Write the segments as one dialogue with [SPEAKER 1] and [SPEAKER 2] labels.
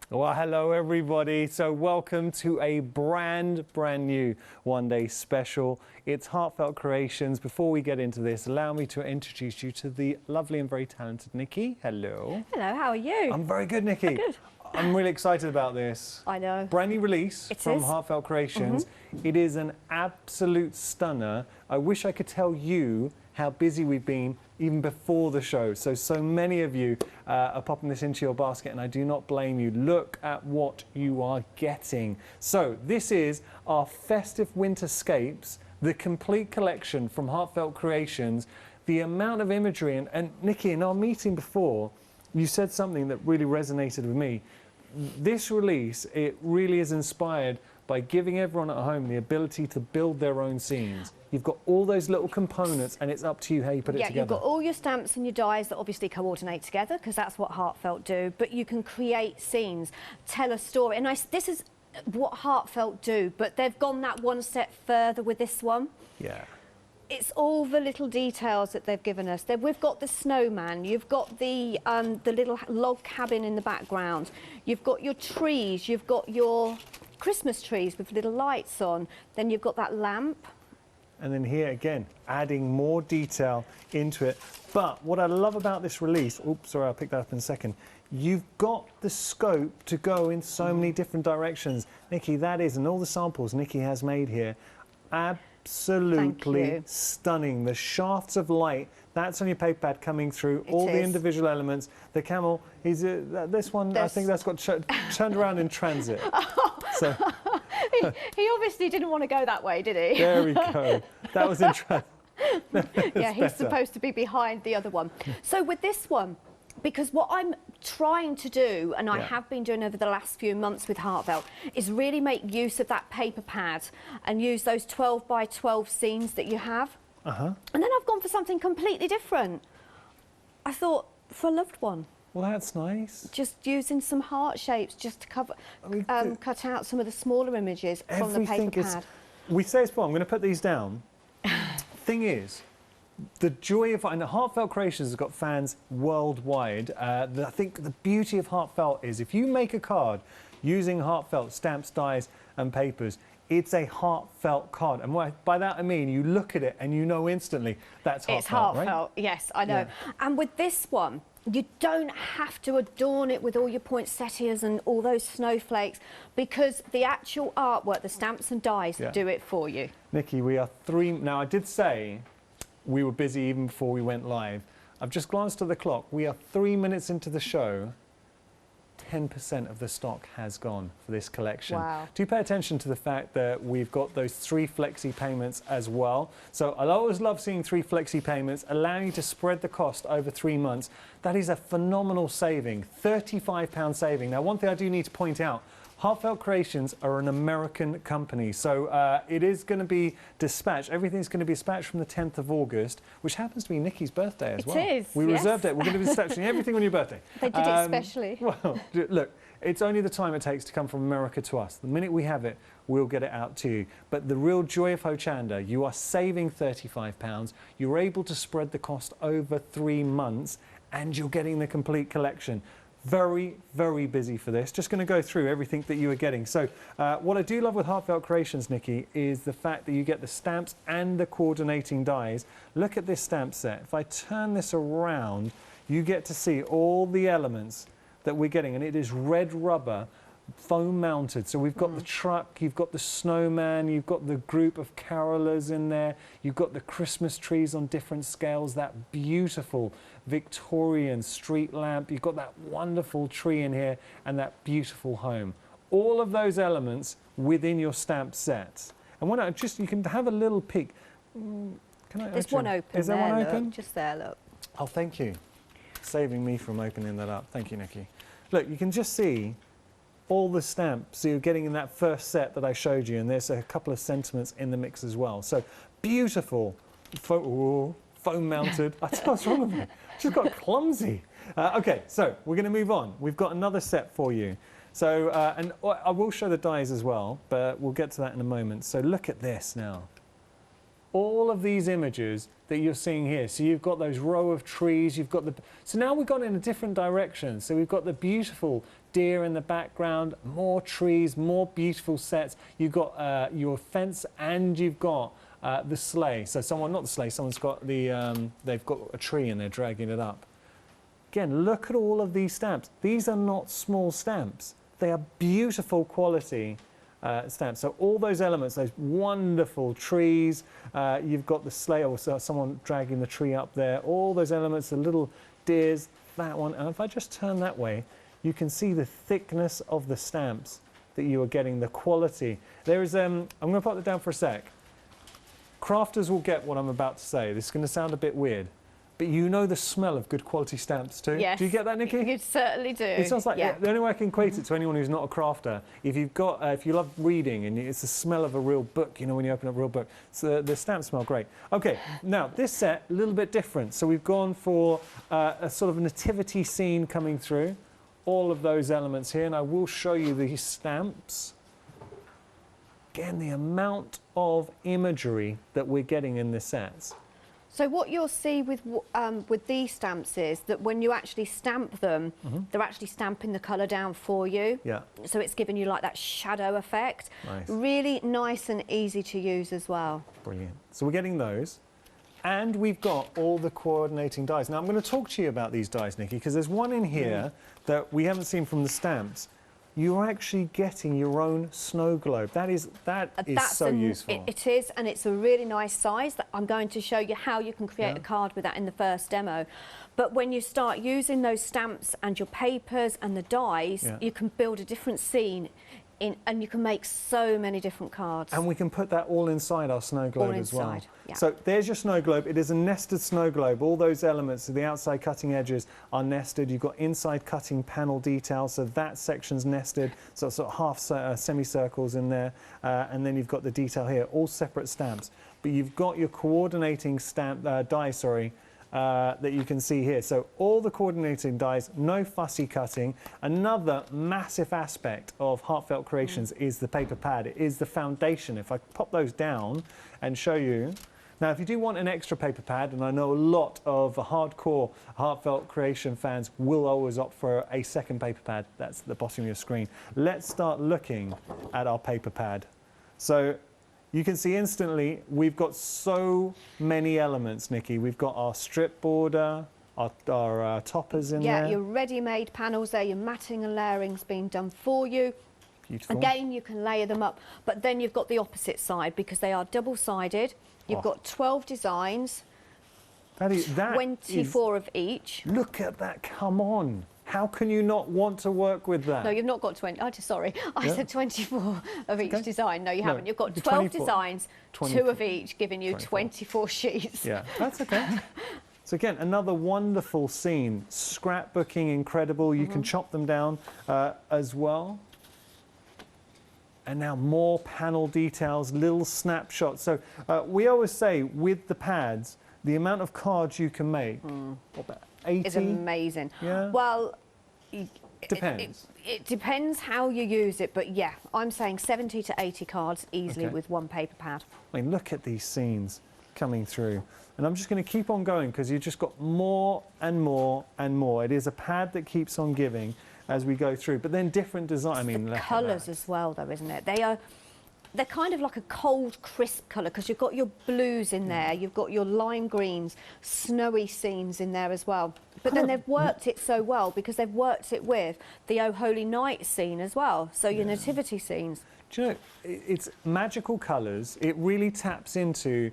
[SPEAKER 1] Well, hello everybody. So welcome to a brand new one day special. It's Heartfelt Creations. Before we get into this, allow me to introduce you to the lovely and very talented Nikki. Hello.
[SPEAKER 2] Hello, how are you?
[SPEAKER 1] I'm very good, Nikki.
[SPEAKER 2] Good.
[SPEAKER 1] I'm really excited about this.
[SPEAKER 2] I know.
[SPEAKER 1] Brand new release from Heartfelt Creations. It is an absolute stunner. I wish I could tell you how busy we've been even before the show. So many of you are popping this into your basket, and I do not blame you. Look at what you are getting. So this is our Festive Winterscapes, the complete collection from Heartfelt Creations. The amount of imagery, and Nikki, in our meeting before, you said something that really resonated with me. This release, it really is inspired by giving everyone at home the ability to build their own scenes. You've got all those little components, and it's up to you how you put it together.
[SPEAKER 2] Yeah, you've got all your stamps and your dies that obviously coordinate together, because that's what Heartfelt do, but you can create scenes, tell a story. And this is what Heartfelt do, but they've gone that one step further with this one.
[SPEAKER 1] Yeah.
[SPEAKER 2] It's all the little details that they've given us. We've got the snowman, you've got the little log cabin in the background, you've got your trees, you've got your Christmas trees with little lights on, then you've got that lamp.
[SPEAKER 1] And then here again, adding more detail into it. But what I love about this release, oops, sorry, I'll pick that up in a second. You've got the scope to go in so many different directions. Nikki, that is, and all the samples Nikki has made here, absolutely stunning. The shafts of light, that's on your paper pad coming through, all the individual elements. The camel, this one, I think that's got turned around in transit. So.
[SPEAKER 2] He obviously didn't want to go that way, did he?
[SPEAKER 1] There we go. That was interesting.
[SPEAKER 2] Yeah, he's supposed to be behind the other one. So with this one, because what I'm trying to do, and I have been doing over the last few months with Heartfelt, is really make use of that paper pad and use those 12 by 12 scenes that you have. And then I've gone for something completely different. I thought, for a loved one.
[SPEAKER 1] Well, that's nice.
[SPEAKER 2] Just using some heart shapes just to cover, cut out some of the smaller images from the paper pad.
[SPEAKER 1] We say it's fun. I'm going to put these down. Thing is, the joy of, and Heartfelt Creations has got fans worldwide. I think the beauty of Heartfelt is if you make a card using Heartfelt stamps, dies and papers, it's a heartfelt card. And by that I mean you look at it and you know instantly that's Heartfelt,
[SPEAKER 2] it's Heartfelt,
[SPEAKER 1] right?
[SPEAKER 2] Yes, I know. Yeah. And with this one, you don't have to adorn it with all your poinsettias and all those snowflakes, because the actual artwork, the stamps and dies, do it for you.
[SPEAKER 1] Nikki, we are now I did say we were busy even before we went live. I've just glanced at the clock. We are 3 minutes into the show. 10% of the stock has gone for this collection.
[SPEAKER 2] Wow.
[SPEAKER 1] Do pay attention to the fact that we've got those 3 flexi payments as well. So I always love seeing 3 flexi payments, allowing you to spread the cost over 3 months. That is a phenomenal saving, £35 saving. Now, one thing I do need to point out, Heartfelt Creations are an American company, so it is going to be dispatched. Everything's going to be dispatched from the 10th of August, which happens to be Nikki's birthday as well.
[SPEAKER 2] It is,
[SPEAKER 1] We reserved it. We're going to be dispatching everything on your birthday.
[SPEAKER 2] They did it specially.
[SPEAKER 1] Well, look, it's only the time it takes to come from America to us. The minute we have it, we'll get it out to you. But the real joy of Hochanda, you are saving £35. You're able to spread the cost over 3 months, and you're getting the complete collection. Very, very busy for this. Just going to go through everything that you are getting. So what I do love with Heartfelt Creations, Nikki, is the fact that you get the stamps and the coordinating dies. Look at this stamp set. If I turn this around, you get to see all the elements that we're getting, and it is red rubber, foam mounted. So we've got the truck, you've got the snowman, you've got the group of carolers in there, you've got the Christmas trees on different scales, that beautiful Victorian street lamp, you've got that wonderful tree in here, and that beautiful home. All of those elements within your stamp sets. And when you can have a little peek.
[SPEAKER 2] There's one open.
[SPEAKER 1] Is there one open?
[SPEAKER 2] Look, just there, look.
[SPEAKER 1] Oh, thank you. Saving me from opening that up. Thank you, Nikki. Look, you can just see all the stamps you're getting in that first set that I showed you, and there's a couple of sentiments in the mix as well. So beautiful, foam mounted. I don't know what's wrong with me. Just got clumsy. Okay, so we're going to move on. We've got another set for you. So, and I will show the dies as well, but we'll get to that in a moment. So look at this now. All of these images that you're seeing here. So you've got those row of trees, you've got the... So now we've gone in a different direction. So we've got the beautiful deer in the background, more trees, more beautiful sets. You've got your fence and you've got the sleigh. So not the sleigh, someone's got they've got a tree and they're dragging it up. Again, look at all of these stamps. These are not small stamps. They are beautiful quality stamps. So all those elements, those wonderful trees, you've got the sleigh or someone dragging the tree up there, all those elements, the little deers, that one. And if I just turn that way, you can see the thickness of the stamps that you are getting, the quality. There is, I'm going to put that down for a sec. Crafters will get what I'm about to say. This is going to sound a bit weird, but you know the smell of good quality stamps too?
[SPEAKER 2] Yes.
[SPEAKER 1] Do you get that, Nikki?
[SPEAKER 2] You certainly do.
[SPEAKER 1] It sounds like, the only way I can equate it to anyone who's not a crafter, if you've got, if you love reading and it's the smell of a real book, you know, when you open up a real book, so the stamps smell great. Okay, now this set, a little bit different. So we've gone for a sort of nativity scene coming through, all of those elements here, and I will show you these stamps. Again, the amount of imagery that we're getting in the sets.
[SPEAKER 2] So what you'll see with these stamps is that when you actually stamp them, they're actually stamping the colour down for you.
[SPEAKER 1] Yeah.
[SPEAKER 2] So it's giving you like that shadow effect.
[SPEAKER 1] Nice.
[SPEAKER 2] Really nice and easy to use as well.
[SPEAKER 1] Brilliant. So we're getting those. And we've got all the coordinating dies. Now I'm going to talk to you about these dies, Nikki, because there's one in here that we haven't seen from the stamps. You're actually getting your own snow globe. That is so useful.
[SPEAKER 2] It is, and it's a really nice size. That I'm going to show you how you can create a card with that in the first demo. But when you start using those stamps and your papers and the dies, you can build a different scene. And you can make so many different cards.
[SPEAKER 1] And we can put that all inside our snow globe as well.
[SPEAKER 2] Inside, yeah.
[SPEAKER 1] So there's your snow globe. It is a nested snow globe. All those elements, the outside cutting edges are nested. You've got inside cutting panel details, so that section's nested. So sort of half semicircles in there. And then you've got the detail here, all separate stamps. But you've got your coordinating stamp die, that you can see here. So all the coordinating dies, no fussy cutting. Another massive aspect of Heartfelt Creations is the paper pad. It is the foundation. If I pop those down and show you. Now, if you do want an extra paper pad, and I know a lot of hardcore Heartfelt Creation fans will always opt for a second paper pad. That's at the bottom of your screen. Let's start looking at our paper pad. So you can see instantly we've got so many elements, Nikki. We've got our strip border, our toppers in there.
[SPEAKER 2] Yeah, your ready-made panels there, your matting and layering's been done for you.
[SPEAKER 1] Beautiful.
[SPEAKER 2] Again, you can layer them up, but then you've got the opposite side because they are double-sided. You've got 12 designs, 24 of each.
[SPEAKER 1] Look at that, come on. How can you not want to work with that?
[SPEAKER 2] No, you've not got 20. Oh, sorry. I said 24 of each design. No, you haven't. You've got 12 designs, 2 of each, giving you 24 sheets.
[SPEAKER 1] Yeah, that's okay. So again, another wonderful scene. Scrapbooking, incredible. You can chop them down as well. And now more panel details, little snapshots. So we always say with the pads, the amount of cards you can make, about 80?
[SPEAKER 2] It's amazing.
[SPEAKER 1] Yeah.
[SPEAKER 2] Well,
[SPEAKER 1] depends.
[SPEAKER 2] It depends how you use it, but yeah, I'm saying 70 to 80 cards easily with one paper pad.
[SPEAKER 1] I mean, look at these scenes coming through. And I'm just going to keep on going because you've just got more and more and more. It is a pad that keeps on giving as we go through, but then different design. I mean,
[SPEAKER 2] the colours as well, though, isn't it? They're kind of like a cold, crisp colour because you've got your blues in there, you've got your lime greens, snowy scenes in there as well. But then they've worked it so well because they've worked it with the Oh Holy Night scene as well, so your nativity scenes.
[SPEAKER 1] Do you know, it's magical colours. It really taps into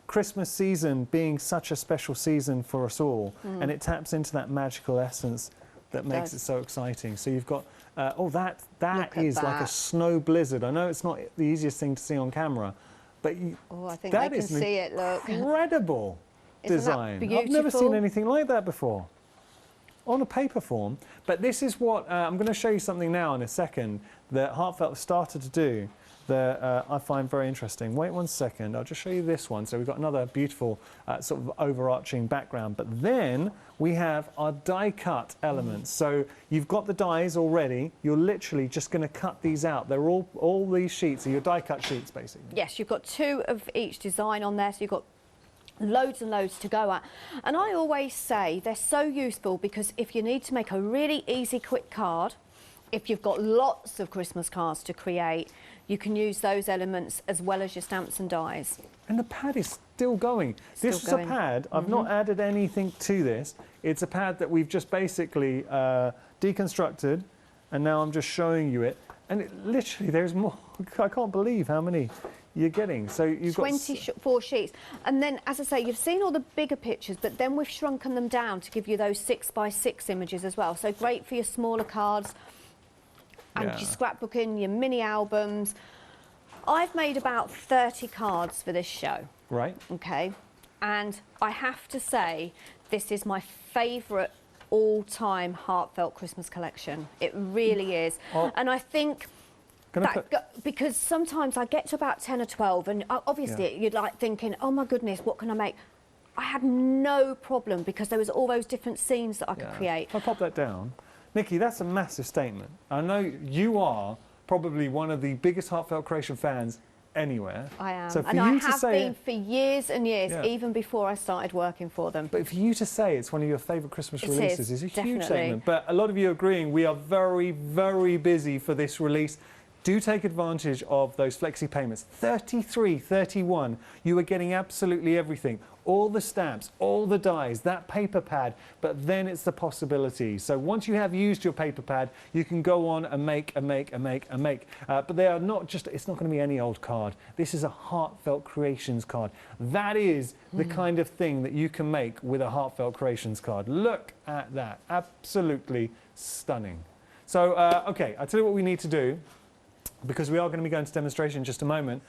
[SPEAKER 1] Christmas season being such a special season for us all, and it taps into that magical essence that makes it so exciting. So you've got, that is like a snow blizzard. I know it's not the easiest thing to see on camera, but
[SPEAKER 2] I think they can see it, look.
[SPEAKER 1] Incredible design. I've never seen anything like that before on a paper form. But this is what, I'm going to show you something now in a second that Heartfelt started to do that I find very interesting. Wait 1 second, I'll just show you this one. So we've got another beautiful sort of overarching background, but then we have our die cut elements. So you've got the dies already, you're literally just going to cut these out. They're all these sheets are your die cut sheets basically.
[SPEAKER 2] Yes, you've got 2 of each design on there, so you've got loads and loads to go at. And I always say they're so useful because if you need to make a really easy quick card, if you've got lots of Christmas cards to create, you can use those elements as well as your stamps and dies.
[SPEAKER 1] And the pad is still going. This is a pad. I've not added anything to this. It's a pad that we've just basically deconstructed, and now I'm just showing you it. And it, literally, there's more. I can't believe how many you're getting. So you've
[SPEAKER 2] 24 sheets. And then, as I say, you've seen all the bigger pictures, but then we've shrunken them down to give you those 6x6 images as well. So great for your smaller cards and your scrapbooking, your mini albums. I've made about 30 cards for this show.
[SPEAKER 1] Right.
[SPEAKER 2] Okay. And I have to say, this is my favourite all-time Heartfelt Christmas collection. It really is. Oh. And I think because sometimes I get to about 10 or 12 and obviously you're like thinking, oh my goodness, what can I make? I had no problem because there was all those different scenes that I could create.
[SPEAKER 1] If I pop that down, Nikki, that's a massive statement. I know you are probably one of the biggest Heartfelt Creation fans anywhere.
[SPEAKER 2] I am,
[SPEAKER 1] so for
[SPEAKER 2] and
[SPEAKER 1] you
[SPEAKER 2] I
[SPEAKER 1] to
[SPEAKER 2] have
[SPEAKER 1] say
[SPEAKER 2] been for years and years, even before I started working for them.
[SPEAKER 1] But for you to say it's one of your favourite Christmas releases is a
[SPEAKER 2] definitely
[SPEAKER 1] huge statement. But a lot of you are agreeing we are very, very busy for this release. Do take advantage of those flexi payments. 33, 31, you are getting absolutely everything. All the stamps, all the dies, that paper pad, but then it's the possibility. So once you have used your paper pad, you can go on and make. But they are not just, it's not going to be any old card. This is a Heartfelt Creations card. That is the kind of thing that you can make with a Heartfelt Creations card. Look at that, absolutely stunning. So, okay, I'll tell you what we need to do, because we are going to be going to demonstration in just a moment.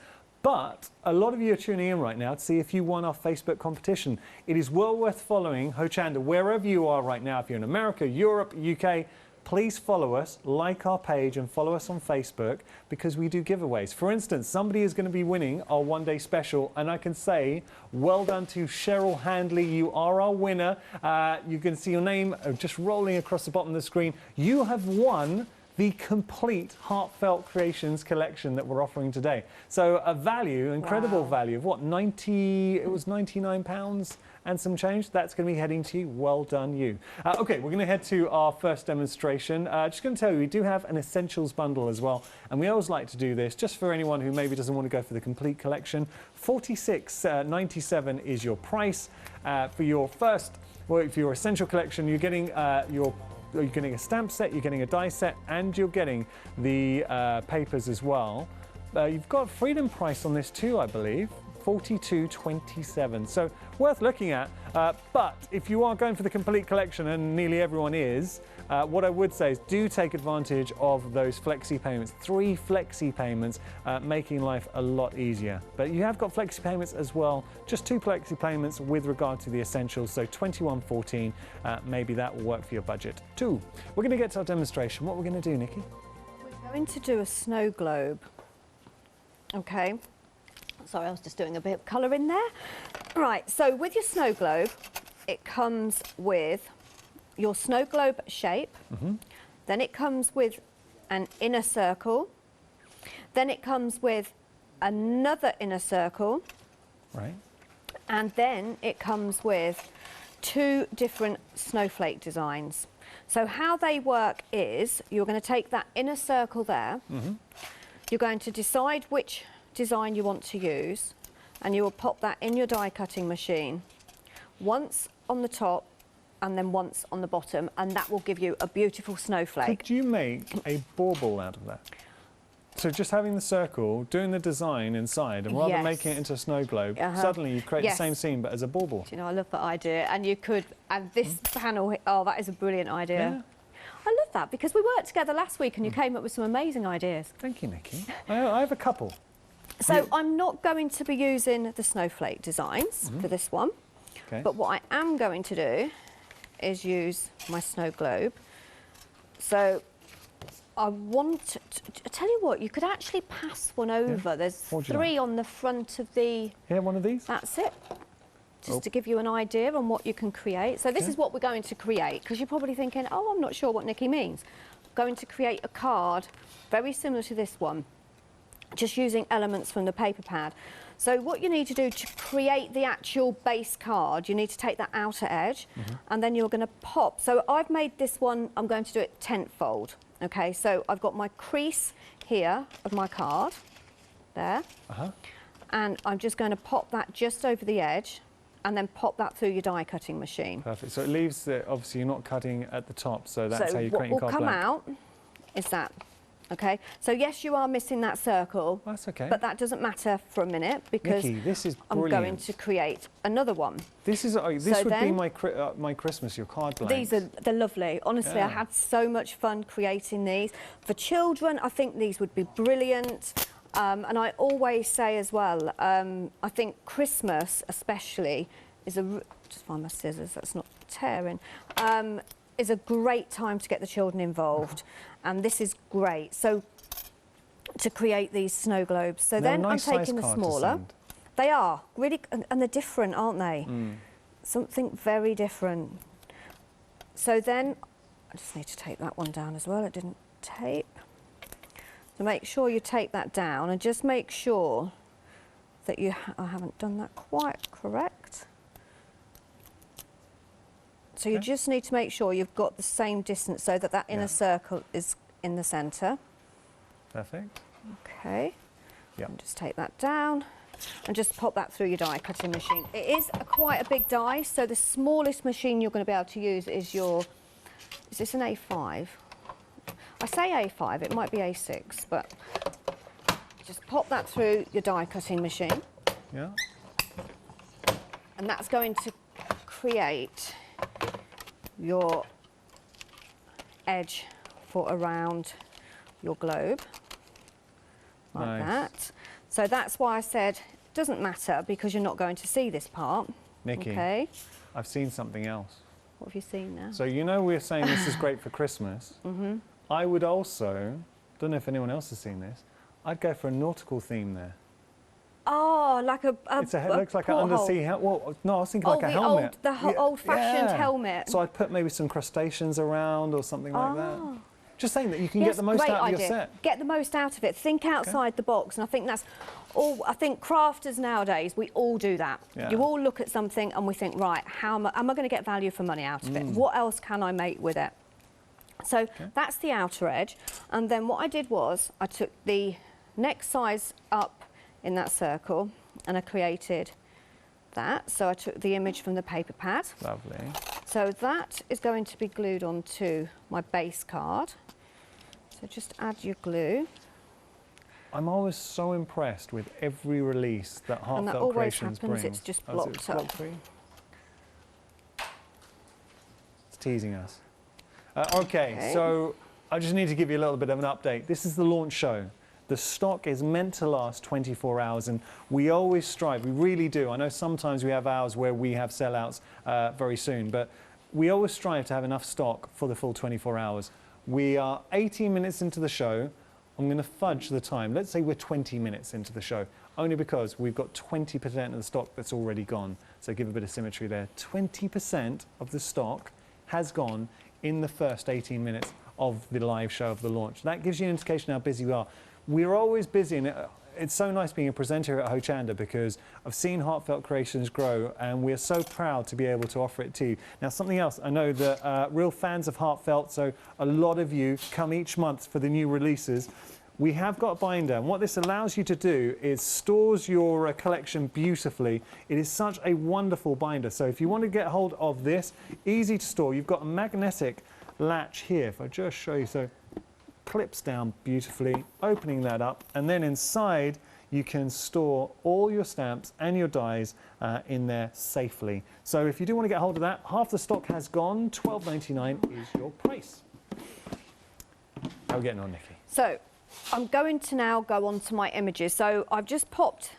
[SPEAKER 1] But a lot of you are tuning in right now to see if you won our Facebook competition. It is well worth following Hochanda wherever you are right now. If you're in America, Europe, UK, please follow us, like our page and follow us on Facebook because we do giveaways. For instance, somebody is going to be winning our one-day special, and I can say well done to Cheryl Handley. You are our winner. You can see your name just rolling across the bottom of the screen. You have won the complete Heartfelt Creations collection that we're offering today. So a value, incredible value of what, it was £99 and some change. That's going to be heading to you. Well done, you. Okay, we're going to head to our first demonstration. Just going to tell you, we do have an essentials bundle as well. And we always like to do this just for anyone who maybe doesn't want to go for the complete collection. $46.97 is your price. For your first, well, for your essential collection, you're getting you're getting a stamp set, you're getting a die set, and you're getting the papers as well. You've got freedom price on this too, I believe, $42.27. So worth looking at. But if you are going for the complete collection, and nearly everyone is, what I would say is do take advantage of those flexi payments. 3 flexi payments, making life a lot easier. But you have got flexi payments as well, just 2 flexi payments with regard to the essentials, so $21.14. Maybe that will work for your budget too. We're going to get to our demonstration. What we're going to do, Nikki?
[SPEAKER 2] We're going to do a snow globe. Okay. Sorry, I was just doing a bit of colour in there. Right, so with your snow globe, it comes with your snow globe shape, then it comes with an inner circle, then it comes with another inner circle,
[SPEAKER 1] right,
[SPEAKER 2] and then it comes with 2 different snowflake designs. So how they work is you're going to take that inner circle there, you're going to decide which design you want to use, and you will pop that in your die cutting machine once on the top and then once on the bottom, and that will give you a beautiful snowflake.
[SPEAKER 1] Could you make a bauble out of that? So just having the circle, doing the design inside, and rather than making it into a snow globe, suddenly you create the same scene but as a bauble.
[SPEAKER 2] Do you know, I love that idea. And you could, and this panel, oh, that is a brilliant idea.
[SPEAKER 1] Yeah.
[SPEAKER 2] I love that because we worked together last week and you came up with some amazing ideas.
[SPEAKER 1] Thank you, Nikki. I have a couple.
[SPEAKER 2] So I'm not going to be using the snowflake designs for this one, but what I am going to do is use my snow globe. So I want I tell you what, you could actually pass one over. There's 3 on the front of the...
[SPEAKER 1] Yeah, one of these?
[SPEAKER 2] That's it. Just to give you an idea on what you can create. So this is what we're going to create, because you're probably thinking, oh, I'm not sure what Nikki means. I'm going to create a card very similar to this one. just using elements from the paper pad. So what you need to do to create the actual base card, you need to take that outer edge and then you're going to pop. So I've made this one, I'm going to do it tenfold. Okay, so I've got my crease here of my card, there, and I'm just going to pop that just over the edge and then pop that through your die cutting machine.
[SPEAKER 1] Perfect. So it leaves the, obviously you're not cutting at the top, so that's how you create your card
[SPEAKER 2] what will come
[SPEAKER 1] blank.
[SPEAKER 2] out is that. Okay, so yes, you are missing that circle.
[SPEAKER 1] That's okay.
[SPEAKER 2] But that doesn't matter for a minute because
[SPEAKER 1] Nikki, this is
[SPEAKER 2] I'm
[SPEAKER 1] brilliant.
[SPEAKER 2] going to create another one.
[SPEAKER 1] This is this would be my Christmas, your card blanks.
[SPEAKER 2] They're lovely. Honestly, I had so much fun creating these. For children, I think these would be brilliant. And I always say as well, I think Christmas especially is just find my scissors, that's not tearing, is a great time to get the children involved. And this is great. So to create these snow globes. So then I'm taking the smaller. They are really, and they're different, aren't they? Something very different. So then I just need to take that one down as well. It didn't tape. So make sure you take that down and just make sure that I haven't done that quite correct. So you just need to make sure you've got the same distance so that that inner circle is in the centre.
[SPEAKER 1] Perfect.
[SPEAKER 2] Okay. And just take that down and just pop that through your die cutting machine. It is quite a big die, so the smallest machine you're going to be able to use is is this an A5? I say A5, it might be A6, but just pop that through your die cutting machine.
[SPEAKER 1] Yeah.
[SPEAKER 2] And that's going to create your edge for around your globe, like that. So that's why I said it doesn't matter because you're not going to see this part.
[SPEAKER 1] Nikki,
[SPEAKER 2] okay.
[SPEAKER 1] I've seen something else.
[SPEAKER 2] What have you seen now?
[SPEAKER 1] So you know we're saying this is great for Christmas. I would also, don't know if anyone else has seen this, I'd go for a nautical theme there.
[SPEAKER 2] Oh, like it
[SPEAKER 1] looks like an undersea helmet. Well, no, I was thinking like a helmet.
[SPEAKER 2] The old-fashioned helmet.
[SPEAKER 1] So I'd put maybe some crustaceans around or something like that. Just saying that you can get the most out of your set.
[SPEAKER 2] Get the most out of it. Think outside the box, and I think that's all. I think crafters nowadays, we all do that. You all look at something and we think, right, how am I going to get value for money out of it? What else can I make with it? So that's the outer edge, and then what I did was I took the next size up in that circle and I created that. So I took the image from the paper pad.
[SPEAKER 1] Lovely.
[SPEAKER 2] So that is going to be glued onto my base card. So just add your glue.
[SPEAKER 1] I'm always so impressed with every release that Heartfelt Creations brings.
[SPEAKER 2] It's just blocked up.
[SPEAKER 1] It's teasing us. Okay, so I just need to give you a little bit of an update. This is the launch show. The stock is meant to last 24 hours, and we always strive, we really do. I know sometimes we have hours where we have sellouts very soon, but we always strive to have enough stock for the full 24 hours. We are 18 minutes into the show. I'm going to fudge the time. Let's say we're 20 minutes into the show, only because we've got 20% of the stock that's already gone. So give a bit of symmetry there. 20% of the stock has gone in the first 18 minutes of the live show of the launch. That gives you an indication how busy we are. We're always busy, and it's so nice being a presenter here at Hochanda because I've seen Heartfelt Creations grow, and we're so proud to be able to offer it to you. Now, something else, I know that real fans of Heartfelt, so a lot of you come each month for the new releases. We have got a binder, and what this allows you to do is stores your collection beautifully. It is such a wonderful binder. So if you want to get hold of this, easy to store. You've got a magnetic latch here. If I just show you, so clips down beautifully, opening that up, and then inside you can store all your stamps and your dies in there safely. So if you do want to get hold of that, half the stock has gone. $12.99 is your price. How are we getting on, Nikki?
[SPEAKER 2] So I'm going to now go on to my images. So I've just popped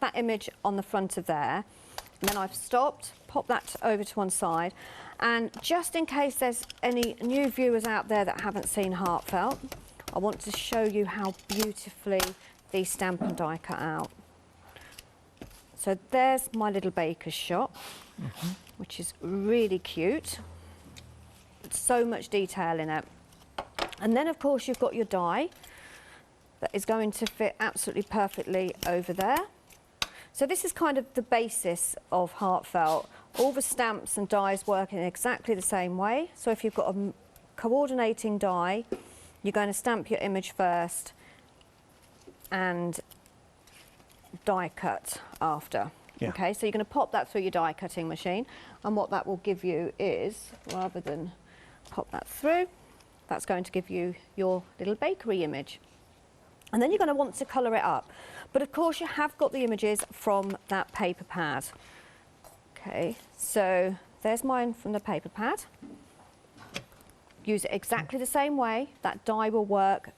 [SPEAKER 2] that image on the front of there, and then I've stopped, popped that over to one side. And just in case there's any new viewers out there that haven't seen Heartfelt, I want to show you how beautifully these stamp and die cut out. So there's my little baker's shop, which is really cute. So much detail in it. And then, of course, you've got your die. that is going to fit absolutely perfectly over there. So this is kind of the basis of Heartfelt. All the stamps and dies work in exactly the same way. So if you've got a coordinating die, you're going to stamp your image first and die cut after.
[SPEAKER 1] Yeah.
[SPEAKER 2] Okay, so you're going to pop that through your die cutting machine, and what that will give you is, rather than pop that through, that's going to give you your little bakery image. And then you're going to want to colour it up. But of course you have got the images from that paper pad. Okay, so there's mine from the paper pad. Use it exactly the same way. That die will work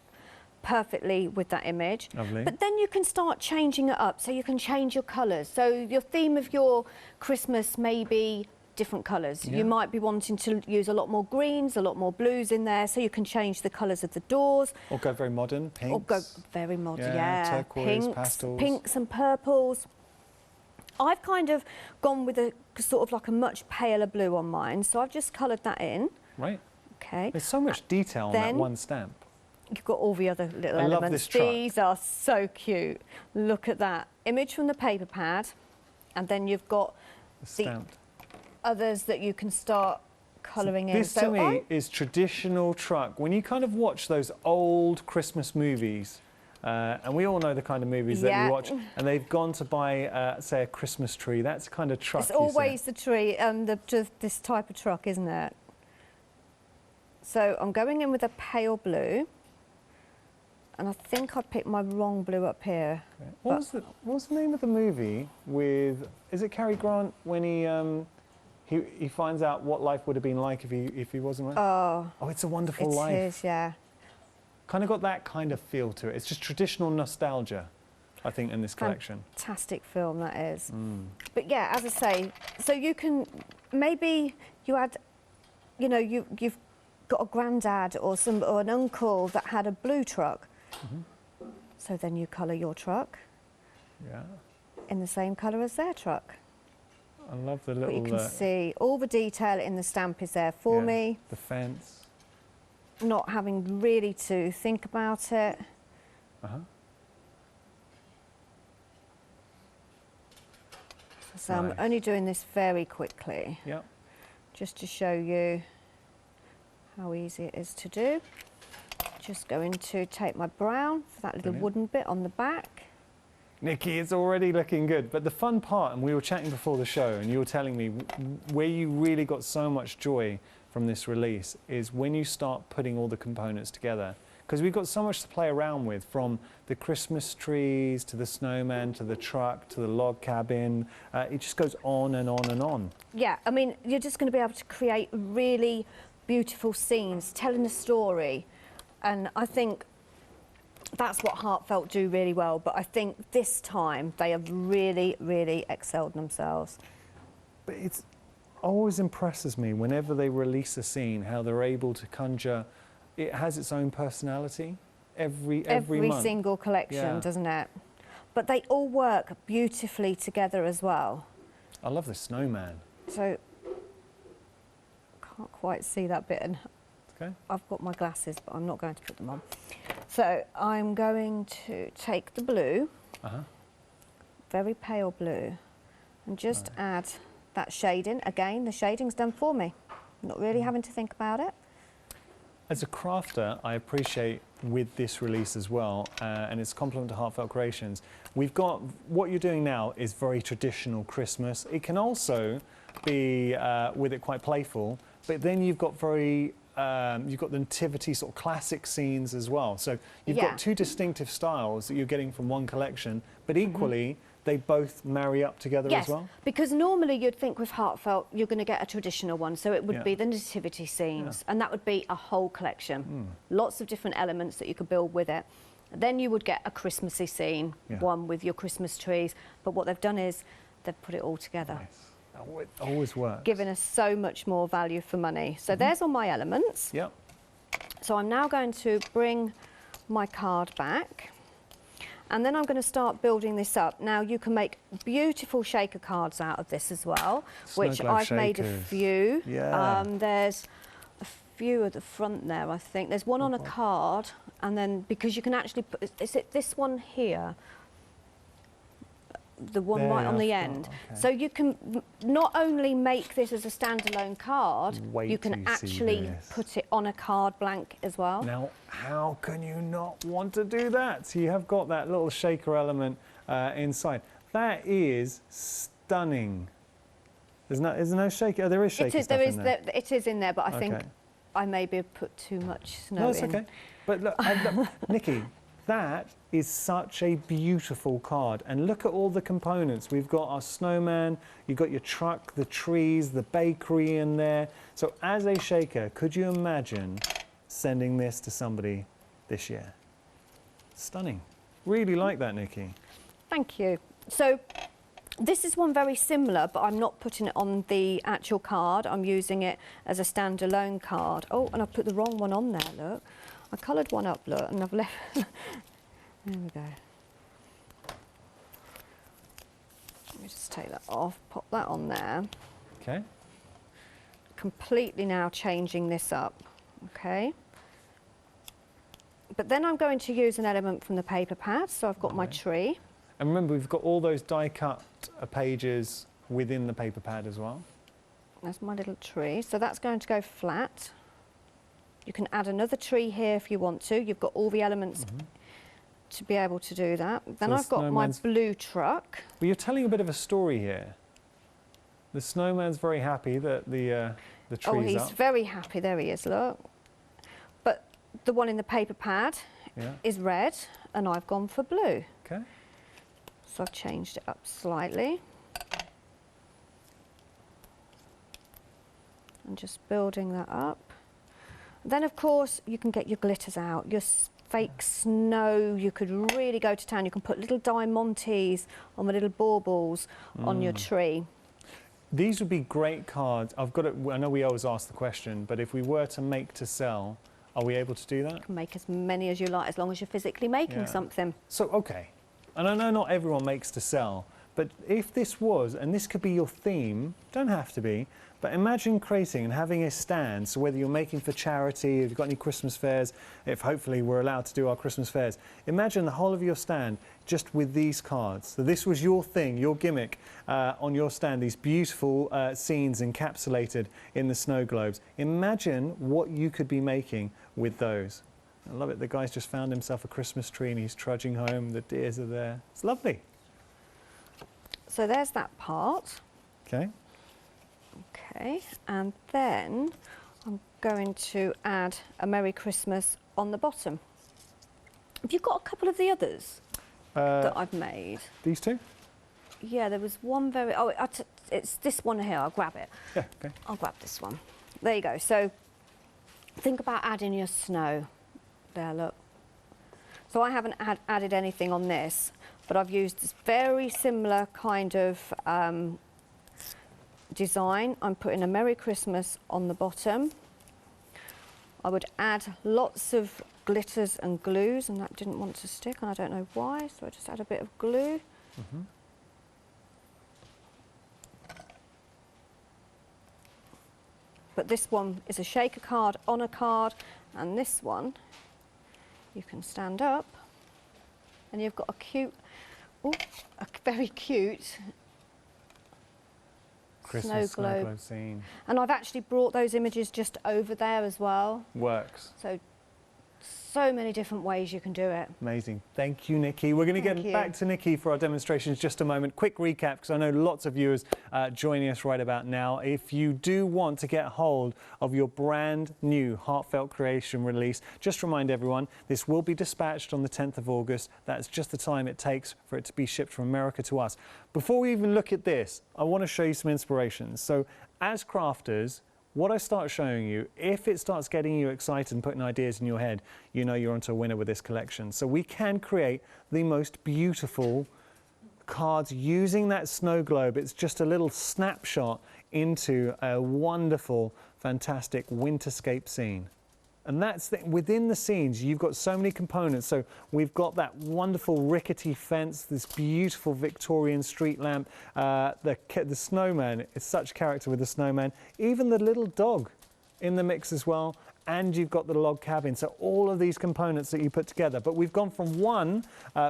[SPEAKER 2] perfectly with that image.
[SPEAKER 1] Lovely.
[SPEAKER 2] But then you can start changing it up, so you can change your colours. So your theme of your Christmas may be different colours.
[SPEAKER 1] Yeah.
[SPEAKER 2] You might be wanting to use a lot more greens, a lot more blues in there, so you can change the colours of the doors.
[SPEAKER 1] Or go very modern, pinks.
[SPEAKER 2] Or go very modern,
[SPEAKER 1] yeah.
[SPEAKER 2] yeah.
[SPEAKER 1] Turquoise, pastels.
[SPEAKER 2] Pinks and purples. I've kind of gone with a sort of like a much paler blue on mine, so I've just coloured that in.
[SPEAKER 1] Right.
[SPEAKER 2] Okay.
[SPEAKER 1] There's so much detail on that
[SPEAKER 2] Then
[SPEAKER 1] one stamp.
[SPEAKER 2] You've got all the other little
[SPEAKER 1] I
[SPEAKER 2] elements.
[SPEAKER 1] love this truck.
[SPEAKER 2] These are so cute. Look at that. Image from the paper pad, and then you've got the
[SPEAKER 1] Stamped.
[SPEAKER 2] others that you can start colouring in.
[SPEAKER 1] This to me is traditional truck. When you kind of watch those old Christmas movies, and we all know the kind of movies that we watch, and they've gone to buy, say, a Christmas tree, that's the kind of truck
[SPEAKER 2] It's always the tree, this type of truck, isn't it? So I'm going in with a pale blue, and I think I picked my wrong blue up here.
[SPEAKER 1] Okay. What was the name of the movie with, is it Cary Grant, when he finds out what life would have been like if he wasn't right? Oh, It's a Wonderful Life.
[SPEAKER 2] It is, yeah.
[SPEAKER 1] Kind of got that kind of feel to it. It's just traditional nostalgia, I think, in this collection.
[SPEAKER 2] Fantastic film that is. But yeah, as I say, so you can, maybe you had, you know, you've got a granddad or an uncle that had a blue truck. So then you colour your truck in the same colour as their truck.
[SPEAKER 1] I love the little...
[SPEAKER 2] But you can see all the detail in the stamp is there for me.
[SPEAKER 1] The fence.
[SPEAKER 2] Not having really to think about it. So I'm only doing this very quickly. Just to show you how easy it is to do. Just going to take my brown for that little wooden bit on the back.
[SPEAKER 1] Nikki, it's already looking good. But the fun part, and we were chatting before the show, and you were telling me where you really got so much joy from this release is when you start putting all the components together. Because we've got so much to play around with, from the Christmas trees to the snowman to the truck to the log cabin. It just goes on and on and on. Yeah,
[SPEAKER 2] I mean, you're just going to be able to create really beautiful scenes, telling a story. And I think that's what Heartfelt do really well. But I think this time they have really, really excelled themselves.
[SPEAKER 1] But it always impresses me whenever they release a scene, how they're able to conjure. It has its own personality every month.
[SPEAKER 2] Single collection, doesn't it? But they all work beautifully together as well.
[SPEAKER 1] I love the snowman.
[SPEAKER 2] So, can't quite see that bit. And
[SPEAKER 1] okay.
[SPEAKER 2] I've got my glasses, but I'm not going to put them on. So I'm going to take the blue, very pale blue, and just add that shading. Again, the shading's done for me. I'm not really having to think about it.
[SPEAKER 1] As a crafter, I appreciate with this release as well, and it's a compliment to Heartfelt Creations. We've got, what you're doing now is very traditional Christmas. It can also be, with it, quite playful, but then you've got very, you've got the nativity sort of classic scenes as well. So you've got two distinctive styles that you're getting from one collection, but equally, they both marry up together as well? Yes,
[SPEAKER 2] because normally you'd think with Heartfelt you're going to get a traditional one, so it would be the nativity scenes, and that would be a whole collection. Lots of different elements that you could build with it. Then you would get a Christmassy scene, one with your Christmas trees, but what they've done is they've put it all together.
[SPEAKER 1] Nice. Oh, it always works.
[SPEAKER 2] Giving us so much more value for money. So there's all my elements.
[SPEAKER 1] Yep.
[SPEAKER 2] So I'm now going to bring my card back. And then I'm going to start building this up. Now you can make beautiful shaker cards out of this as well, which I've made a few.
[SPEAKER 1] Yeah.
[SPEAKER 2] There's a few at the front there, I think. There's one on a card, and then because you can actually put, is it this one here? The one
[SPEAKER 1] there,
[SPEAKER 2] right on the
[SPEAKER 1] I've
[SPEAKER 2] end.
[SPEAKER 1] got, okay.
[SPEAKER 2] So you can not only make this as a standalone card,
[SPEAKER 1] Wait
[SPEAKER 2] you can
[SPEAKER 1] till you see
[SPEAKER 2] actually
[SPEAKER 1] this.
[SPEAKER 2] put it on a card blank as well.
[SPEAKER 1] Now, how can you not want to do that? So you have got that little shaker element inside. That is stunning. There's no shaker. Oh, there is shaker stuff in there.
[SPEAKER 2] It is in there, but I think
[SPEAKER 1] Okay.
[SPEAKER 2] I maybe have put too much snow
[SPEAKER 1] No, it's
[SPEAKER 2] in.
[SPEAKER 1] okay. But look, look, Nikki, that is such a beautiful card. And look at all the components. We've got our snowman, you've got your truck, the trees, the bakery in there. So as a shaker, could you imagine sending this to somebody this year? Stunning. Really like that, Nikki.
[SPEAKER 2] Thank you. So this is one very similar, but I'm not putting it on the actual card. I'm using it as a standalone card. Oh, and I put the wrong one on there, look. I coloured one up, look, and I've left... There we go. Let me just take that off, pop that on there.
[SPEAKER 1] Okay.
[SPEAKER 2] Completely now changing this up, okay? But then I'm going to use an element from the paper pad, so I've got my tree.
[SPEAKER 1] And remember, we've got all those die-cut pages within the paper pad as well.
[SPEAKER 2] That's my little tree. So that's going to go flat. You can add another tree here if you want to. You've got all the elements to be able to do that. Then
[SPEAKER 1] So
[SPEAKER 2] I've got my
[SPEAKER 1] snowman's-
[SPEAKER 2] blue truck.
[SPEAKER 1] Well, you're telling a bit of a story here. The snowman's very happy that the tree's
[SPEAKER 2] Oh, he's
[SPEAKER 1] up.
[SPEAKER 2] very happy. There he is, look. But the one in the paper pad
[SPEAKER 1] Yeah.
[SPEAKER 2] is red, and I've gone for blue.
[SPEAKER 1] Okay.
[SPEAKER 2] So I've changed it up slightly. And just building that up. Then, of course, you can get your glitters out, your fake snow. You could really go to town. You can put little diamantes on the little baubles on your tree.
[SPEAKER 1] These would be great cards. I've got it. I know we always ask the question, but if we were to make to sell, are we able to do that?
[SPEAKER 2] You can make as many as you like, as long as you're physically making
[SPEAKER 1] Yeah.
[SPEAKER 2] something.
[SPEAKER 1] So, okay. And I know not everyone makes to sell, but if this was, and this could be your theme, don't have to be, but imagine creating and having a stand, so whether you're making for charity, if you've got any Christmas fairs, if hopefully we're allowed to do our Christmas fairs, imagine the whole of your stand just with these cards. So this was your thing, your gimmick on your stand, these beautiful scenes encapsulated in the snow globes. Imagine what you could be making with those. I love it. The guy's just found himself a Christmas tree and he's trudging home. The deers are there. It's lovely.
[SPEAKER 2] So there's that part.
[SPEAKER 1] Okay.
[SPEAKER 2] Okay, and then I'm going to add a Merry Christmas on the bottom. Have you got a couple of the others that I've made?
[SPEAKER 1] These two?
[SPEAKER 2] Yeah, there was one very... Oh, it's this one here. I'll grab it.
[SPEAKER 1] Yeah, okay.
[SPEAKER 2] I'll grab this one. There you go. So think about adding your snow. There, look. So I haven't added anything on this, but I've used this very similar kind of design. I'm putting a Merry Christmas on the bottom. I would add lots of glitters and glues, and that didn't want to stick, and I don't know why, so I just add a bit of glue. But this one is a shaker card on a card, and this one you can stand up, and you've got a cute, a very cute
[SPEAKER 1] Christmas
[SPEAKER 2] snow globe.
[SPEAKER 1] globe scene.
[SPEAKER 2] And I've actually brought those images just over there as well.
[SPEAKER 1] Works.
[SPEAKER 2] So many different ways you can do it.
[SPEAKER 1] Amazing. Thank you, Nikki. We're going to get back to Nikki for our demonstrations just a moment. Quick recap, because I know lots of viewers joining us right about now. If you do want to get hold of your brand new Heartfelt Creation release, just remind everyone, this will be dispatched on the 10th of August. That's just the time it takes for it to be shipped from America to us. Before we even look at this, I want to show you some inspirations. So as crafters, what I start showing you, if it starts getting you excited and putting ideas in your head, you know you're onto a winner with this collection. So we can create the most beautiful cards using that snow globe. It's just a little snapshot into a wonderful, fantastic winterscape scene. And that's within the scenes, you've got so many components. So we've got that wonderful rickety fence, this beautiful Victorian street lamp, the snowman is such character with the snowman, even the little dog in the mix as well. and you've got the log cabin. So all of these components that you put together. But we've gone from one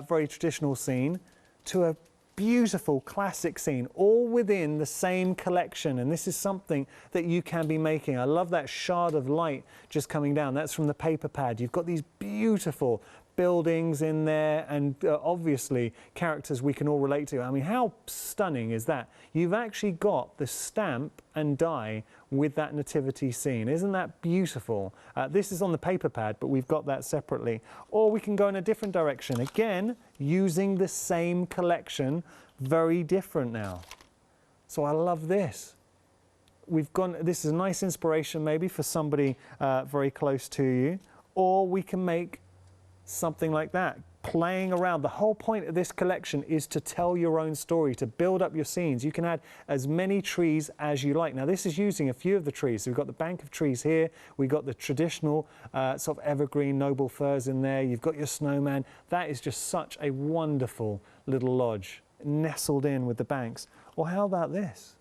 [SPEAKER 1] very traditional scene to a beautiful classic scene, all within the same collection. And this is something that you can be making. I love that shard of light just coming down. That's from the paper pad. You've got these beautiful buildings in there, and obviously characters we can all relate to. I mean, how stunning is that? You've actually got the stamp and die with that nativity scene. Isn't that beautiful? This is on the paper pad, but we've got that separately. Or we can go in a different direction. Again, using the same collection, very different now. So I love this. We've gone, this is a nice inspiration maybe for somebody very close to you. Or we can make something like that, playing around. The whole point of this collection is to tell your own story, to build up your scenes. You can add as many trees as you like. Now this is using a few of the trees. So we've got the bank of trees here, we've got the traditional sort of evergreen noble firs in there, you've got your snowman. That is just such a wonderful little lodge nestled in with the banks. Or how about this?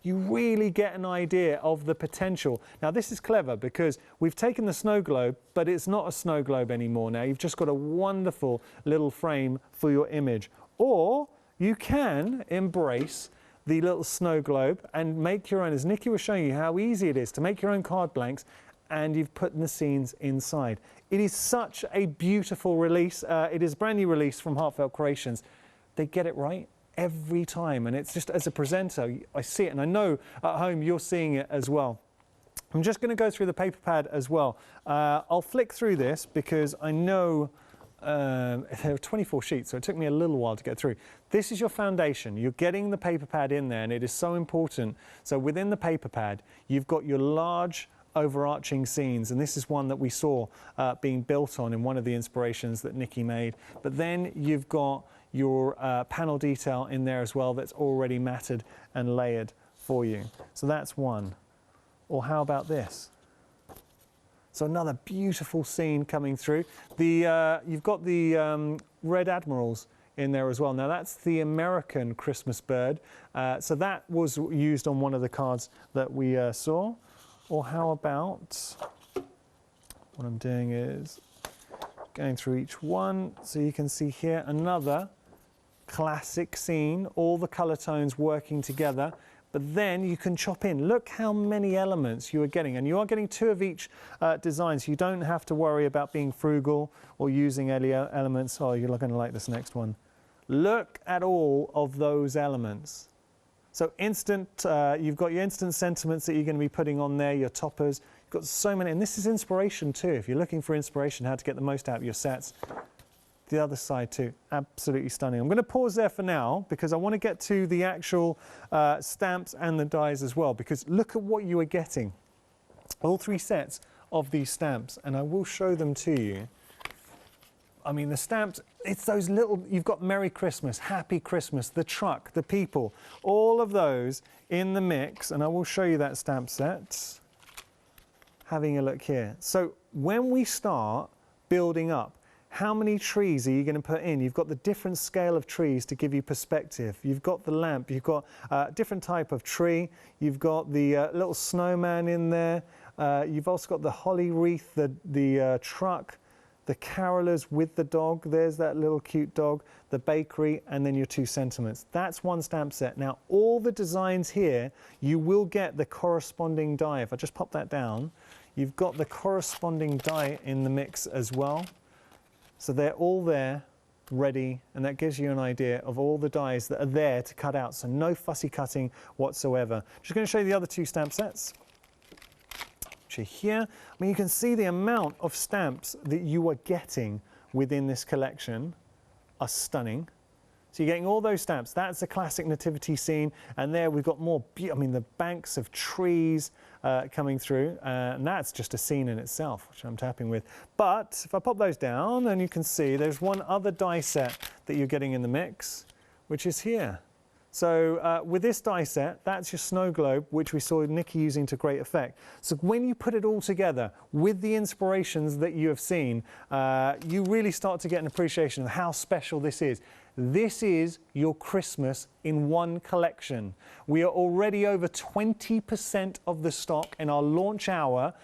[SPEAKER 1] You really get an idea of the potential. Now this is clever because we've taken the snow globe, but it's not a snow globe anymore now. You've just got a wonderful little frame for your image. Or you can embrace the little snow globe and make your own, as Nikki was showing you how easy it is to make your own card blanks, and you've put the scenes inside. It is such a beautiful release. It is a brand new release from Heartfelt Creations. They get it right every time, and it's just, as a presenter, I see it, and I know at home you're seeing it as well. I'm just going to go through the paper pad as well. I'll flick through this because I know there are 24 sheets, so it took me a little while to get through. This is your foundation. You're getting the paper pad in there, and it is so important. So within the paper pad, you've got your large overarching scenes, and this is one that we saw being built on in one of the inspirations that Nikki made. But then you've got your panel detail in there as well that's already matted and layered for you. So that's one. Or how about this? So another beautiful scene coming through. You've got the red admirals in there as well. Now that's the American Christmas bird. So that was used on one of the cards that we saw. Or how about, what I'm doing is going through each one. So you can see here another classic scene, all the color tones working together, but then you can chop in. Look how many elements you are getting, and you are getting 2 of each design, so you don't have to worry about being frugal or using any elements. Oh, you're going to like this next one. Look at all of those elements. So instant, you've got your instant sentiments that you're going to be putting on there, your toppers. You've got so many, and this is inspiration too. If you're looking for inspiration, how to get the most out of your sets. The other side too, absolutely stunning. I'm going to pause there for now because I want to get to the actual stamps and the dies as well, because look at what you are getting. All 3 sets of these stamps, and I will show them to you. I mean, the stamps, it's those little, you've got Merry Christmas, Happy Christmas, the truck, the people, all of those in the mix, and I will show you that stamp set. Having a look here. So when we start building up, how many trees are you going to put in? You've got the different scale of trees to give you perspective. You've got the lamp, you've got a different type of tree, you've got the little snowman in there, you've also got the holly wreath, the truck, the carolers with the dog, there's that little cute dog, the bakery, and then your 2 sentiments. That's one stamp set. Now, all the designs here, you will get the corresponding die. If I just pop that down, you've got the corresponding die in the mix as well. So they're all there, ready, and that gives you an idea of all the dies that are there to cut out. So no fussy cutting whatsoever. Just going to show you the other 2 stamp sets. Which are here. I mean, you can see the amount of stamps that you are getting within this collection are stunning. So you're getting all those stamps. That's a classic nativity scene, and there we've got more, I mean, the banks of trees coming through, and that's just a scene in itself, which I'm tapping with. But if I pop those down, and you can see there's one other die set that you're getting in the mix, which is here. So with this die set, that's your snow globe, which we saw Nikki using to great effect. So when you put it all together with the inspirations that you have seen, you really start to get an appreciation of how special this is. This is your Christmas in one collection. We are already over 20% of the stock in our launch hour.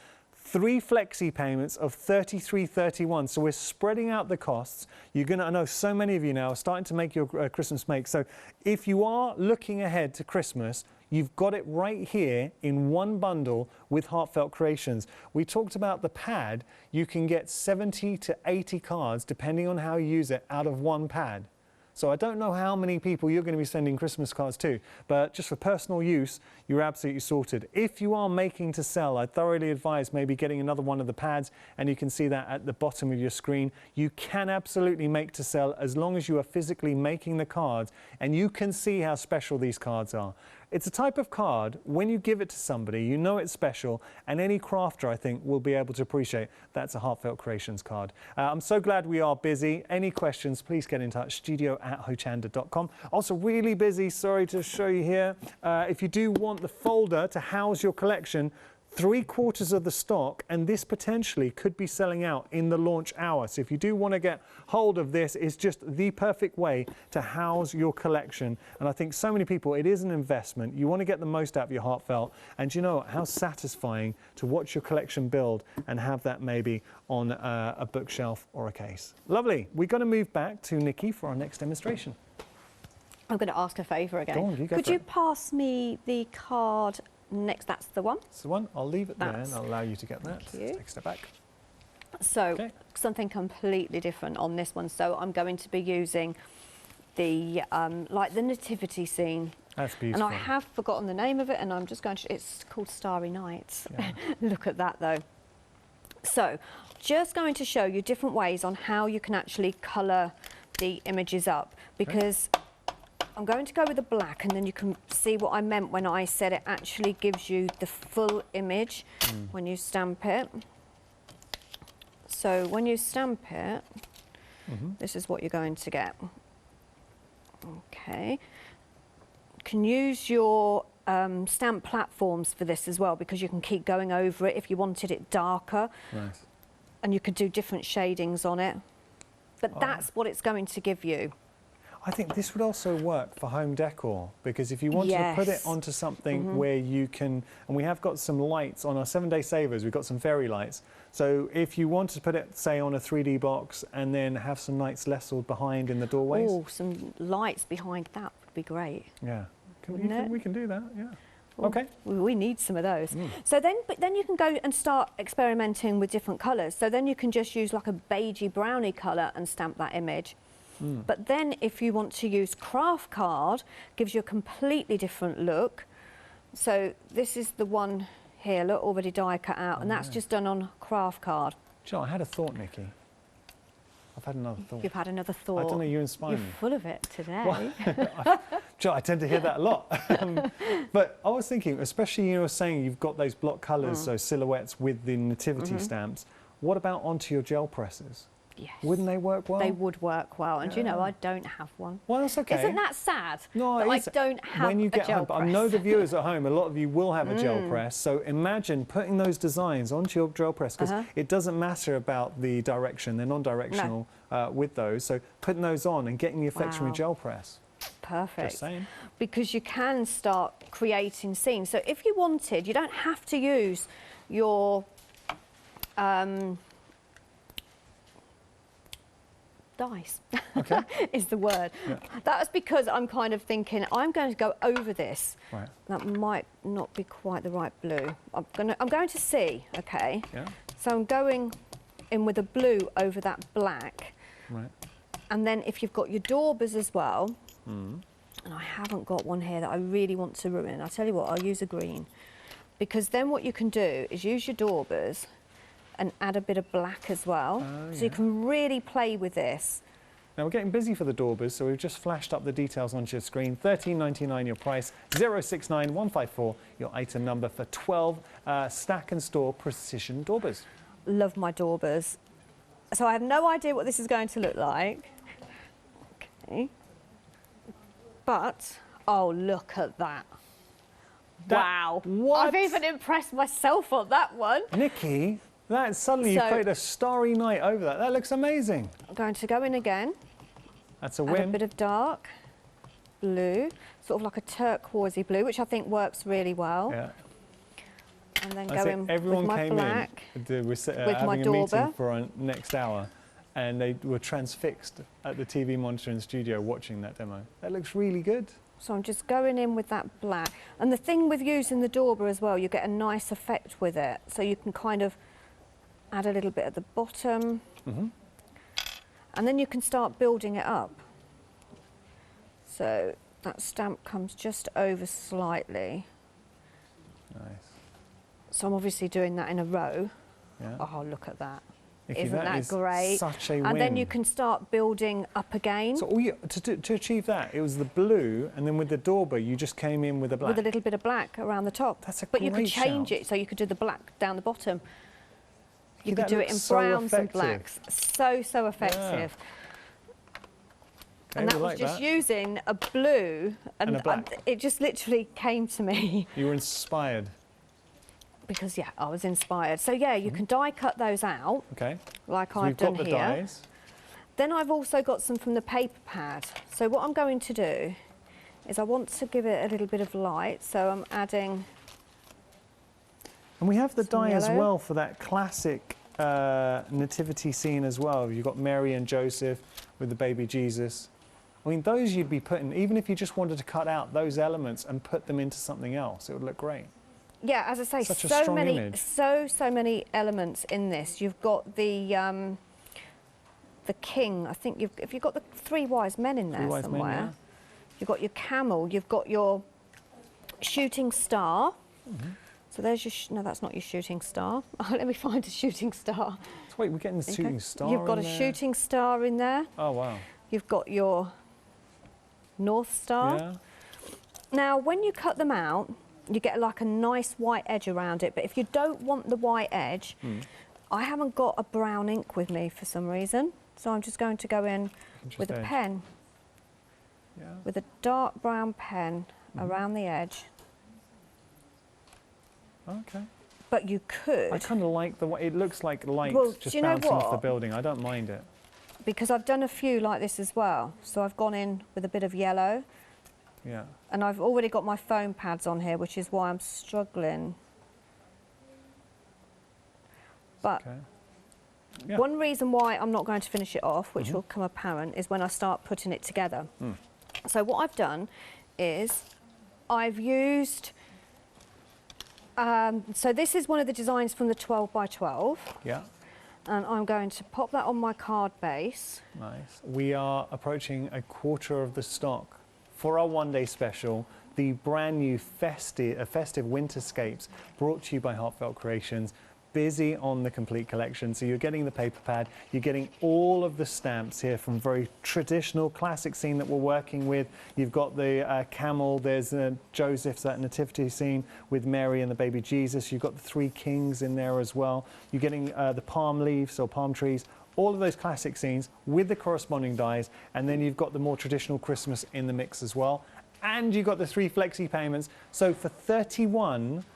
[SPEAKER 1] 3 flexi payments of $33.31. So we're spreading out the costs. You're going to, I know so many of you now are starting to make your Christmas make. So if you are looking ahead to Christmas, you've got it right here in one bundle with Heartfelt Creations. We talked about the pad. You can get 70 to 80 cards, depending on how you use it, out of one pad. So I don't know how many people you're going to be sending Christmas cards to, but just for personal use, you're absolutely sorted. If you are making to sell, I thoroughly advise maybe getting another one of the pads, and you can see that at the bottom of your screen. You can absolutely make to sell as long as you are physically making the cards, and you can see how special these cards are. It's a type of card, when you give it to somebody, you know it's special, and any crafter, I think, will be able to appreciate that's a Heartfelt Creations card. I'm so glad we are busy. Any questions, please get in touch, studio@hochanda.com. Also really busy, sorry to show you here. If you do want the folder to house your collection, 3/4 of the stock, and this potentially could be selling out in the launch hour. So if you do want to get hold of this, it's just the perfect way to house your collection. And I think so many people, it is an investment. You want to get the most out of your Heartfelt, and you know how satisfying to watch your collection build and have that maybe on a bookshelf or a case. Lovely. We're going to move back to Nikki for our next demonstration.
[SPEAKER 2] I'm going to ask a favour again.
[SPEAKER 1] Go on,
[SPEAKER 2] Could you pass me the card next? That's the one.
[SPEAKER 1] That's the one. I'll leave it there and I'll allow you to get that.
[SPEAKER 2] Thank you.
[SPEAKER 1] Take a step back.
[SPEAKER 2] So something completely different on this one. So I'm going to be using the like the nativity scene.
[SPEAKER 1] That's beautiful.
[SPEAKER 2] And I have forgotten the name of it, and I'm just going to. It's called Starry Nights. Yeah. Look at that though. So just going to show you different ways on how you can actually colour the images up, because I'm going to go with the black, and then you can see what I meant when I said it actually gives you the full image when you stamp it. So when you stamp it, this is what you're going to get. Okay. You can use your stamp platforms for this as well, because you can keep going over it if you wanted it darker.
[SPEAKER 1] Nice.
[SPEAKER 2] And you could do different shadings on it. But that's what it's going to give you.
[SPEAKER 1] I think this would also work for home decor, because if you wanted to put it onto something where you can, and we have got some lights on our 7-day savers, we've got some fairy lights. So if you wanted to put it, say, on a 3D box and then have some lights nestled behind in the doorways.
[SPEAKER 2] Oh, some lights behind that would be great.
[SPEAKER 1] Yeah, we can do that, yeah.
[SPEAKER 2] Well,
[SPEAKER 1] okay.
[SPEAKER 2] We need some of those. So then you can go and start experimenting with different colours. So then you can just use like a beigey brownie colour and stamp that image. But then if you want to use craft card, gives you a completely different look. So this is the one here, look, already die cut out, and that's just done on craft card.
[SPEAKER 1] Do you know, I had a thought, Nikki. I've had another thought.
[SPEAKER 2] You've had another thought.
[SPEAKER 1] I don't know, you inspire me.
[SPEAKER 2] You're full of it today.
[SPEAKER 1] Well, I tend to hear that a lot. But I was thinking, especially you were saying you've got those block colours, so silhouettes with the nativity stamps. What about onto your gel presses?
[SPEAKER 2] Yes.
[SPEAKER 1] Wouldn't they work well?
[SPEAKER 2] They would work well, and you know, I don't have one.
[SPEAKER 1] Well, that's okay.
[SPEAKER 2] Isn't that sad?
[SPEAKER 1] No,
[SPEAKER 2] that I don't have
[SPEAKER 1] when you get
[SPEAKER 2] a gel
[SPEAKER 1] home,
[SPEAKER 2] press.
[SPEAKER 1] I know the viewers at home, a lot of you will have a gel press, so imagine putting those designs onto your gel press, because it doesn't matter about the direction, they're non-directional with those, so putting those on and getting the effects from your gel press.
[SPEAKER 2] Perfect.
[SPEAKER 1] Just saying.
[SPEAKER 2] Because you can start creating scenes. So if you wanted, you don't have to use your dice, is the word. Yeah. That's because I'm kind of thinking I'm going to go over this. Right. That might not be quite the right blue. I'm going to see, okay? Yeah. So I'm going in with a blue over that black. Right. And then if you've got your daubers as well, and I haven't got one here that I really want to ruin, I'll tell you what, I'll use a green. Because then what you can do is use your daubers and add a bit of black as well. So you can really play with this.
[SPEAKER 1] Now we're getting busy for the daubers, so we've just flashed up the details onto your screen. $13.99 your price, 069154 your item number for 12 stack and store precision daubers.
[SPEAKER 2] Love my daubers. So I have no idea what this is going to look like. Okay. But, oh, look at that. Wow.
[SPEAKER 1] What?
[SPEAKER 2] I've even impressed myself on that one.
[SPEAKER 1] Nikki, that suddenly you played a starry night over that. That looks amazing.
[SPEAKER 2] I'm going to go in again.
[SPEAKER 1] That's a win.
[SPEAKER 2] Add a bit of dark blue, sort of like a turquoisey blue, which I think works really well. Yeah. and then go in with my black,
[SPEAKER 1] we're
[SPEAKER 2] with
[SPEAKER 1] having
[SPEAKER 2] my
[SPEAKER 1] a
[SPEAKER 2] dauber.
[SPEAKER 1] meeting for our next hour, and they were transfixed at the TV monitor in the studio watching that demo. That looks really good.
[SPEAKER 2] So I'm just going in with that black. And the thing with using the dauber as well, you get a nice effect with it. So you can kind of add a little bit at the bottom. And then you can start building it up. So that stamp comes just over slightly.
[SPEAKER 1] Nice.
[SPEAKER 2] So I'm obviously doing that in a row.
[SPEAKER 1] Yeah.
[SPEAKER 2] Oh, look at that.
[SPEAKER 1] Nikki,
[SPEAKER 2] Isn't that
[SPEAKER 1] is
[SPEAKER 2] great?
[SPEAKER 1] Such a win.
[SPEAKER 2] And then you can start building up again.
[SPEAKER 1] So to achieve that, it was the blue, and then with the dauber, you just came in with the black.
[SPEAKER 2] With a little bit of black around the top.
[SPEAKER 1] That's a
[SPEAKER 2] But you
[SPEAKER 1] great
[SPEAKER 2] could change
[SPEAKER 1] shout.
[SPEAKER 2] it, so you could do the black down the bottom. You
[SPEAKER 1] That
[SPEAKER 2] could do it in
[SPEAKER 1] looks so
[SPEAKER 2] browns and
[SPEAKER 1] effective.
[SPEAKER 2] blacks. So effective.
[SPEAKER 1] Okay,
[SPEAKER 2] And that
[SPEAKER 1] we
[SPEAKER 2] was
[SPEAKER 1] like
[SPEAKER 2] just
[SPEAKER 1] that.
[SPEAKER 2] using a blue,
[SPEAKER 1] And a black.
[SPEAKER 2] it just literally came to me.
[SPEAKER 1] You were inspired.
[SPEAKER 2] Because, yeah, I was inspired. So, yeah, you can die cut those out,
[SPEAKER 1] Okay.
[SPEAKER 2] like
[SPEAKER 1] So
[SPEAKER 2] I've
[SPEAKER 1] we've got
[SPEAKER 2] done
[SPEAKER 1] the
[SPEAKER 2] here.
[SPEAKER 1] dies.
[SPEAKER 2] Then I've also got some from the paper pad. So what I'm going to do is I want to give it a little bit of light. So I'm adding...
[SPEAKER 1] And we have the
[SPEAKER 2] Some
[SPEAKER 1] die as
[SPEAKER 2] yellow.
[SPEAKER 1] well for that classic nativity scene as well. You've got Mary and Joseph with the baby Jesus. I mean, those you'd be putting, even if you just wanted to cut out those elements and put them into something else, it would look great.
[SPEAKER 2] Yeah, as I say,
[SPEAKER 1] Such a
[SPEAKER 2] so
[SPEAKER 1] strong
[SPEAKER 2] many,
[SPEAKER 1] image.
[SPEAKER 2] so many elements in this. You've got the king. I think if you've got the three wise men in there
[SPEAKER 1] Three wise men,
[SPEAKER 2] somewhere.
[SPEAKER 1] yeah.
[SPEAKER 2] You've got your camel. You've got your shooting star. So there's your. No, that's not your shooting star. Let me find a shooting star.
[SPEAKER 1] So wait, we're getting the shooting star
[SPEAKER 2] You've got
[SPEAKER 1] in
[SPEAKER 2] a
[SPEAKER 1] there?
[SPEAKER 2] shooting star in there.
[SPEAKER 1] Oh, wow.
[SPEAKER 2] You've got your North Star.
[SPEAKER 1] Yeah.
[SPEAKER 2] Now, when you cut them out, you get like a nice white edge around it. But if you don't want the white edge, I haven't got a brown ink with me for some reason. So I'm just going to go in with a
[SPEAKER 1] edge.
[SPEAKER 2] pen,
[SPEAKER 1] Yeah.
[SPEAKER 2] with a dark brown pen around the edge.
[SPEAKER 1] Okay.
[SPEAKER 2] But you could,
[SPEAKER 1] I kind of like the way it looks like light
[SPEAKER 2] Well,
[SPEAKER 1] just
[SPEAKER 2] do you know
[SPEAKER 1] bouncing off the
[SPEAKER 2] what?
[SPEAKER 1] building. I don't mind it.
[SPEAKER 2] because I've done a few like this as well. So I've gone in with a bit of yellow.
[SPEAKER 1] Yeah.
[SPEAKER 2] And I've already got my foam pads on here, which is why I'm struggling. But
[SPEAKER 1] Okay. Yeah.
[SPEAKER 2] one reason why I'm not going to finish it off, which will come apparent, is when I start putting it together. So what I've done is I've used... so this is one of the designs from the 12 by 12.
[SPEAKER 1] Yeah.
[SPEAKER 2] And I'm going to pop that on my card base.
[SPEAKER 1] Nice. We are approaching a quarter of the stock for our one-day special, the brand new Festive Winterscapes, brought to you by Heartfelt Creations. Busy on the complete collection. So you're getting the paper pad, you're getting all of the stamps here from very traditional classic scene that we're working with. You've got the camel, there's Joseph's that nativity scene with Mary and the baby Jesus. You've got the three kings in there as well. You're getting the palm leaves or palm trees, all of those classic scenes with the corresponding dies, and then you've got the more traditional Christmas in the mix as well. And you've got the 3 flexi payments. So for 31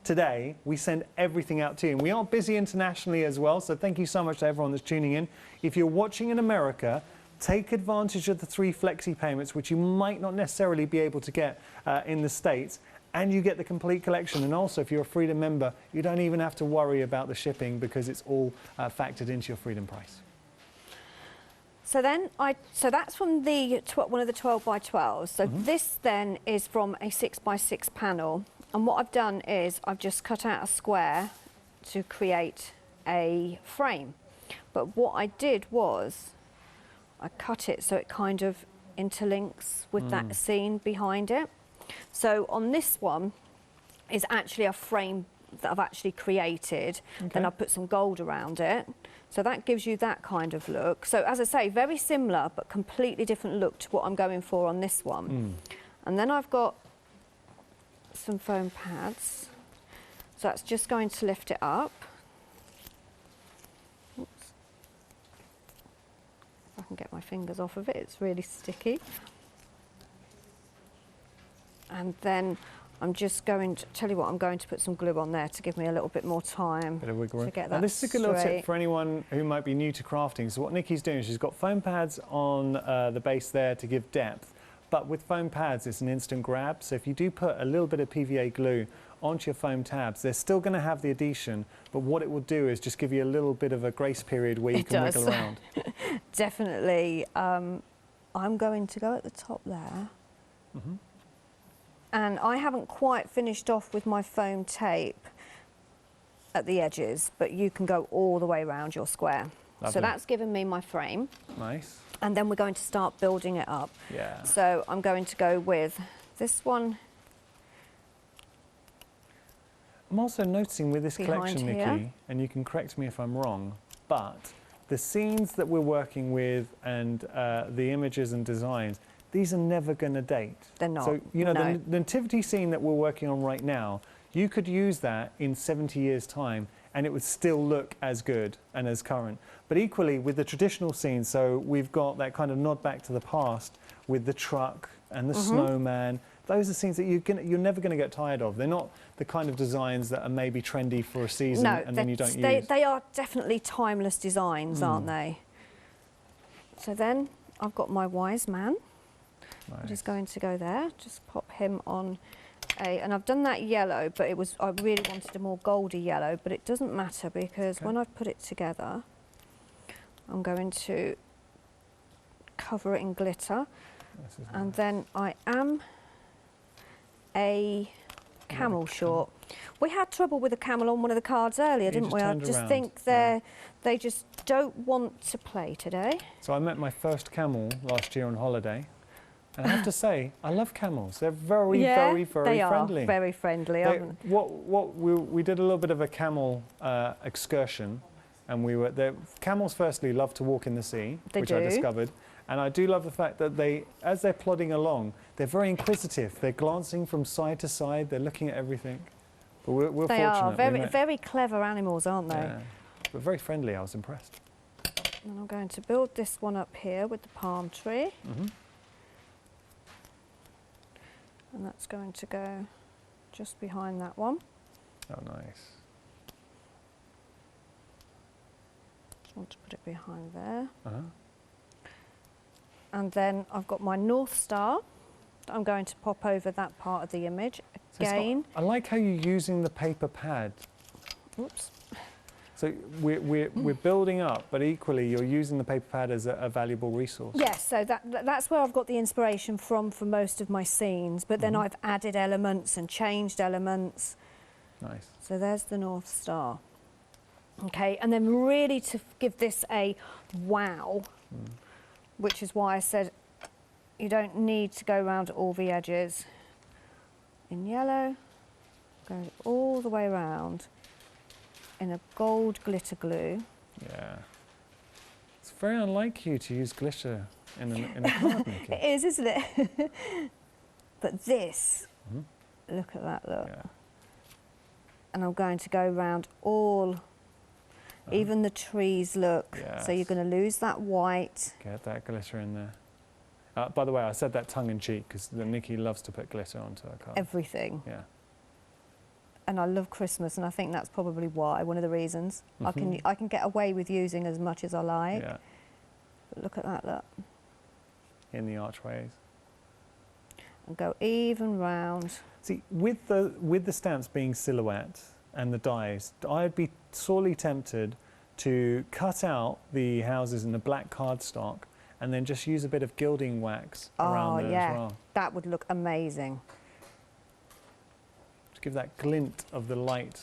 [SPEAKER 1] today, we send everything out to you. And we are busy internationally as well, so thank you so much to everyone that's tuning in. If you're watching in America, take advantage of the 3 flexi payments, which you might not necessarily be able to get in the States, and you get the complete collection. And also, if you're a Freedom member, you don't even have to worry about the shipping because it's all factored into your Freedom price.
[SPEAKER 2] So then, so that's from the one of the 12 by 12s. So this then is from a 6 by 6 panel. And what I've done is I've just cut out a square to create a frame. But what I did was I cut it so it kind of interlinks with that scene behind it. So on this one is actually a frame that I've actually created. Then I put some gold around it. So that gives you that kind of look. So as I say, very similar but completely different look to what I'm going for on this one. And then I've got some foam pads. So that's just going to lift it up. Oops. If I can get my fingers off of it, it's really sticky. And then I'm just going to, tell you what, I'm going to put some glue on there to give me a little bit more time
[SPEAKER 1] Bit of wiggle room.
[SPEAKER 2] to get
[SPEAKER 1] Now,
[SPEAKER 2] that
[SPEAKER 1] this is a good little tip
[SPEAKER 2] straight.
[SPEAKER 1] for anyone who might be new to crafting. So what Nikki's doing, she's got foam pads on the base there to give depth. But with foam pads, it's an instant grab. So if you do put a little bit of PVA glue onto your foam tabs, they're still going to have the adhesion, but what it will do is just give you a little bit of a grace period where you can wiggle around.
[SPEAKER 2] Definitely. I'm going to go at the top there.
[SPEAKER 1] Mm-hmm.
[SPEAKER 2] And I haven't quite finished off with my foam tape at the edges, but you can go all the way around your square.
[SPEAKER 1] Lovely.
[SPEAKER 2] So that's given me my frame.
[SPEAKER 1] Nice.
[SPEAKER 2] And then we're going to start building it up.
[SPEAKER 1] Yeah.
[SPEAKER 2] So I'm going to go with this one.
[SPEAKER 1] I'm also noticing with this collection,
[SPEAKER 2] Behind
[SPEAKER 1] Nikki,
[SPEAKER 2] here.
[SPEAKER 1] and you can correct me if I'm wrong, but the scenes that we're working with and the images and designs, these are never going to date.
[SPEAKER 2] They're not.
[SPEAKER 1] So, you know,
[SPEAKER 2] No.
[SPEAKER 1] the nativity scene that we're working on right now, you could use that in 70 years' time and it would still look as good and as current. But equally with the traditional scenes, so we've got that kind of nod back to the past with the truck and the snowman. Those are scenes that you're never going to get tired of. They're not the kind of designs that are maybe trendy for a season and then you don't use.
[SPEAKER 2] They are definitely timeless designs, aren't they? So then I've got my wise man.
[SPEAKER 1] Nice.
[SPEAKER 2] I'm just going to go there, just pop him on and I've done that yellow, but I really wanted a more goldy yellow, but it doesn't matter because when I've put it together, I'm going to cover it in glitter. And then I am a camel short. We had trouble with a camel on one of the cards earlier, didn't we? I just think they just don't want to play today.
[SPEAKER 1] So I met my first camel last year on holiday. And I have to say, I love camels. They're very, very, very friendly.
[SPEAKER 2] They are very friendly.
[SPEAKER 1] We did a little bit of a camel excursion, and camels firstly love to walk in the sea, which I discovered. And I do love the fact that as they're plodding along, they're very inquisitive. They're glancing from side to side. They're looking at everything. But we're fortunate.
[SPEAKER 2] They are very clever animals, aren't they?
[SPEAKER 1] Yeah. But very friendly. I was impressed.
[SPEAKER 2] And I'm going to build this one up here with the palm tree. And that's going to go just behind that one.
[SPEAKER 1] Oh, nice.
[SPEAKER 2] Just want to put it behind there. And then I've got my North Star that I'm going to pop over that part of the image again.
[SPEAKER 1] I like how you're using the paper pad.
[SPEAKER 2] Oops.
[SPEAKER 1] So we're building up, but equally you're using the paper pad as a valuable resource.
[SPEAKER 2] Yes, so that's where I've got the inspiration from for most of my scenes, but then I've added elements and changed elements.
[SPEAKER 1] Nice.
[SPEAKER 2] So there's the North Star. Okay, and then really to give this a wow, which is why I said you don't need to go around all the edges. In yellow, go all the way around. In a gold glitter glue.
[SPEAKER 1] Yeah. It's very unlike you to use glitter in a card, Nikki.
[SPEAKER 2] It is, isn't it? But this, look at that look.
[SPEAKER 1] Yeah.
[SPEAKER 2] And I'm going to go around all, even the trees look.
[SPEAKER 1] Yes.
[SPEAKER 2] So you're going to lose that white.
[SPEAKER 1] Get that glitter in there. By the way, I said that tongue-in-cheek because Nikki loves to put glitter onto her card.
[SPEAKER 2] Everything.
[SPEAKER 1] Yeah.
[SPEAKER 2] And I love Christmas, and I think that's probably why, one of the reasons. I can get away with using as much as I like.
[SPEAKER 1] Yeah.
[SPEAKER 2] But look at that, look.
[SPEAKER 1] In the archways.
[SPEAKER 2] And go even round.
[SPEAKER 1] See, with the stamps being silhouette and the dies, I'd be sorely tempted to cut out the houses in the black cardstock and then just use a bit of gilding wax around there as well.
[SPEAKER 2] That would look amazing.
[SPEAKER 1] Give that glint of the light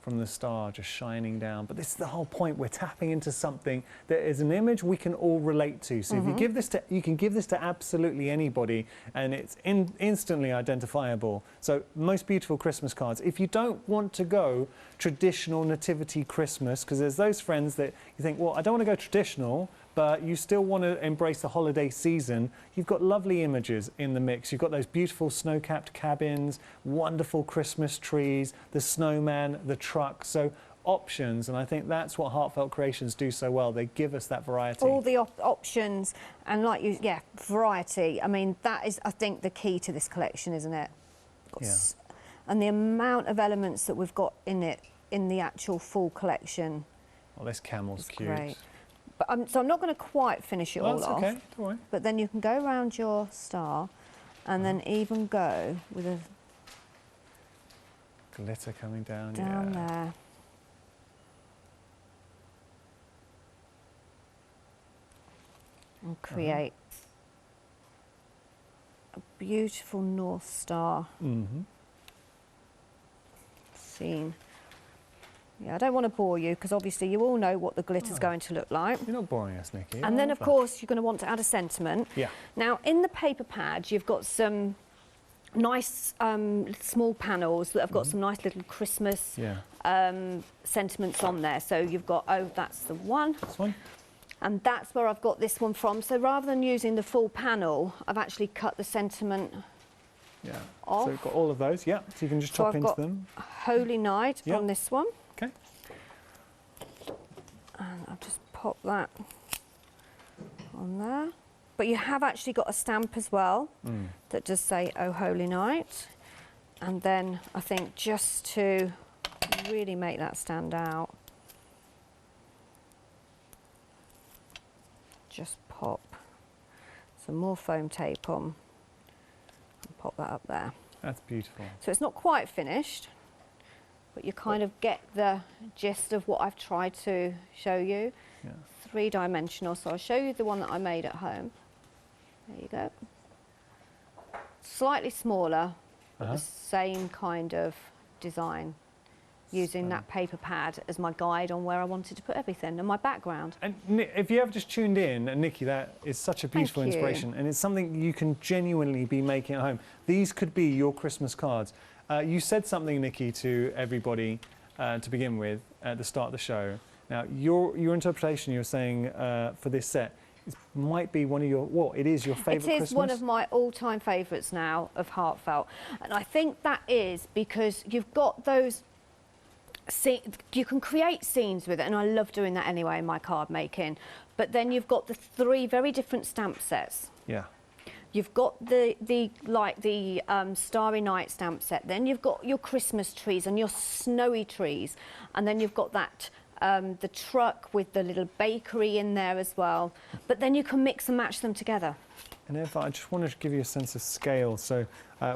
[SPEAKER 1] from the star just shining down. But this is the whole point. We're tapping into something that is an image we can all relate to. So if you give this you can give this to absolutely anybody, and it's instantly identifiable. So most beautiful Christmas cards. If you don't want to go traditional nativity Christmas, because there's those friends that you think, well, I don't want to go traditional, but you still want to embrace the holiday season, you've got lovely images in the mix. You've got those beautiful snow-capped cabins, wonderful Christmas trees, the snowman, the truck. So options, and I think that's what Heartfelt Creations do so well. They give us that variety.
[SPEAKER 2] All the options, and variety. I mean, that is, I think, the key to this collection, isn't it?
[SPEAKER 1] Yeah.
[SPEAKER 2] And the amount of elements that we've got in it, in the actual full collection.
[SPEAKER 1] Well, this camel's cute.
[SPEAKER 2] Great. But so I'm not going to quite finish it all off.
[SPEAKER 1] Okay, don't worry.
[SPEAKER 2] But then you can go around your star and then even go with
[SPEAKER 1] Glitter coming down.
[SPEAKER 2] Down there. And create a beautiful North Star scene. Yeah, I don't want to bore you because obviously you all know what the glitter's going to look like.
[SPEAKER 1] You're not boring us, Nikki.
[SPEAKER 2] And then, of course, you're going to want to add a sentiment.
[SPEAKER 1] Yeah.
[SPEAKER 2] Now, in the paper pad, you've got some nice small panels that have got some nice little Christmas sentiments on there. So you've got, oh, that's the one.
[SPEAKER 1] This one?
[SPEAKER 2] And that's where I've got this one from. So rather than using the full panel, I've actually cut the sentiment off.
[SPEAKER 1] So we've got all of those, so you can just chop into them.
[SPEAKER 2] Holy Night on this one.
[SPEAKER 1] Okay.
[SPEAKER 2] And I'll just pop that on there. But you have actually got a stamp as well that does say, Oh Holy Night. And then I think just to really make that stand out, just pop some more foam tape on and pop that up there.
[SPEAKER 1] That's beautiful.
[SPEAKER 2] So it's not quite finished, but you kind of get the gist of what I've tried to show you.
[SPEAKER 1] Yeah.
[SPEAKER 2] Three-dimensional, so I'll show you the one that I made at home. There you go. Slightly smaller, but the same kind of design, using that paper pad as my guide on where I wanted to put everything and my background.
[SPEAKER 1] And if you have just tuned in, and Nikki, that is such a beautiful inspiration, and it's something you can genuinely be making at home. These could be your Christmas cards. You said something, Nikki, to everybody to begin with at the start of the show. Now, your interpretation, you're saying for this set, it might be one of your, it is your favourite Christmas?
[SPEAKER 2] It is one of my all-time favourites now of Heartfelt. And I think that is because you've got those, you can create scenes with it, and I love doing that anyway in my card making. But then you've got the three very different stamp sets.
[SPEAKER 1] Yeah.
[SPEAKER 2] You've got the Starry Night stamp set. Then you've got your Christmas trees and your snowy trees. And then you've got that the truck with the little bakery in there as well. But then you can mix and match them together.
[SPEAKER 1] And if I just want to give you a sense of scale. So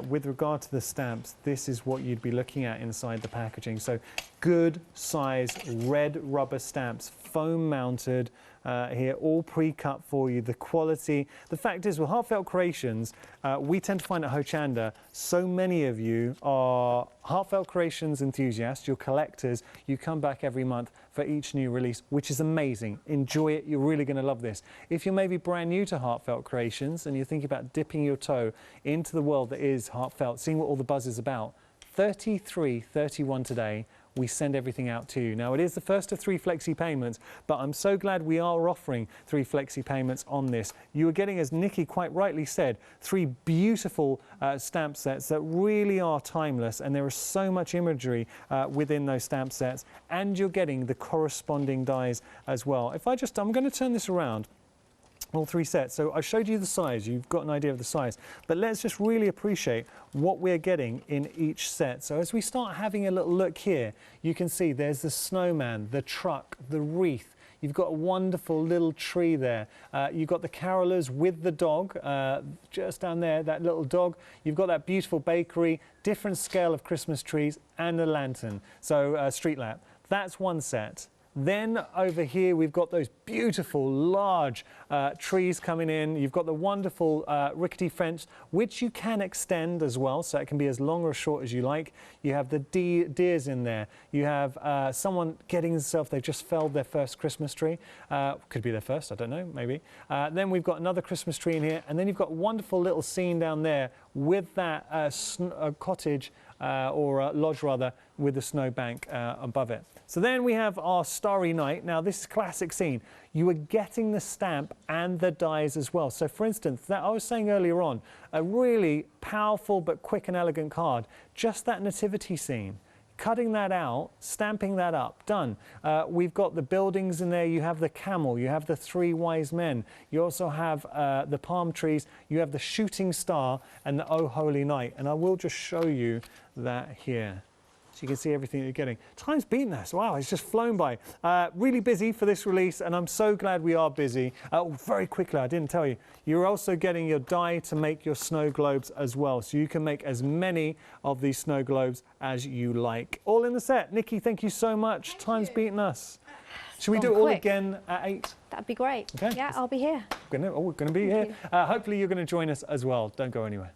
[SPEAKER 1] with regard to the stamps, this is what you'd be looking at inside the packaging. So good size red rubber stamps, foam mounted here, all pre-cut for you. The quality. The fact is, with Heartfelt Creations, we tend to find at Hochanda, so many of you are Heartfelt Creations enthusiasts, you're collectors, you come back every month for each new release, which is amazing. Enjoy it, you're really going to love this. If you're maybe brand new to Heartfelt Creations and you're thinking about dipping your toe into the world that is Heartfelt, seeing what all the buzz is about, 33.31 today. We send everything out to you. Now, it is the first of 3 flexi payments, but I'm so glad we are offering 3 flexi payments on this. You are getting, as Nikki quite rightly said, 3 beautiful stamp sets that really are timeless, and there is so much imagery within those stamp sets, and you're getting the corresponding dies as well. If I'm going to turn this around. All 3 sets. So I showed you the size, you've got an idea of the size, but let's just really appreciate what we're getting in each set. So as we start having a little look here, you can see there's the snowman, the truck, the wreath. You've got a wonderful little tree there. You've got the carolers with the dog, just down there, that little dog. You've got that beautiful bakery, different scale of Christmas trees, and a lantern, so street lamp. That's one set. Then over here we've got those beautiful large trees coming in. You've got the wonderful rickety fence, which you can extend as well, so it can be as long or short as you like. You have the deers in there. You have someone getting themselves, they've just felled their first Christmas tree. Could be their first, I don't know, maybe. Then we've got another Christmas tree in here, and then you've got a wonderful little scene down there with that cottage or a lodge rather, with the snowbank above it. So then we have our Starry Night. Now this is a classic scene. You are getting the stamp and the dies as well. So for instance, that I was saying earlier on, a really powerful but quick and elegant card, just that nativity scene. Cutting that out, stamping that up, done. We've got the buildings in there, you have the camel, you have the 3 wise men, you also have the palm trees, you have the shooting star and the Oh Holy Night. And I will just show you that here. so you can see everything you're getting. Time's beaten us. Wow, it's just flown by. Really busy for this release, and I'm so glad we are busy. Very quickly, I didn't tell you, you're also getting your die to make your snow globes as well, so you can make as many of these snow globes as you like. All in the set. Nikki, thank you so much. Time's beaten us. Should we do it all again at 8?
[SPEAKER 2] That'd be great.
[SPEAKER 1] Okay.
[SPEAKER 2] Yeah, I'll be here.
[SPEAKER 1] We're going to be here. Hopefully you're going to join us as well. Don't go anywhere.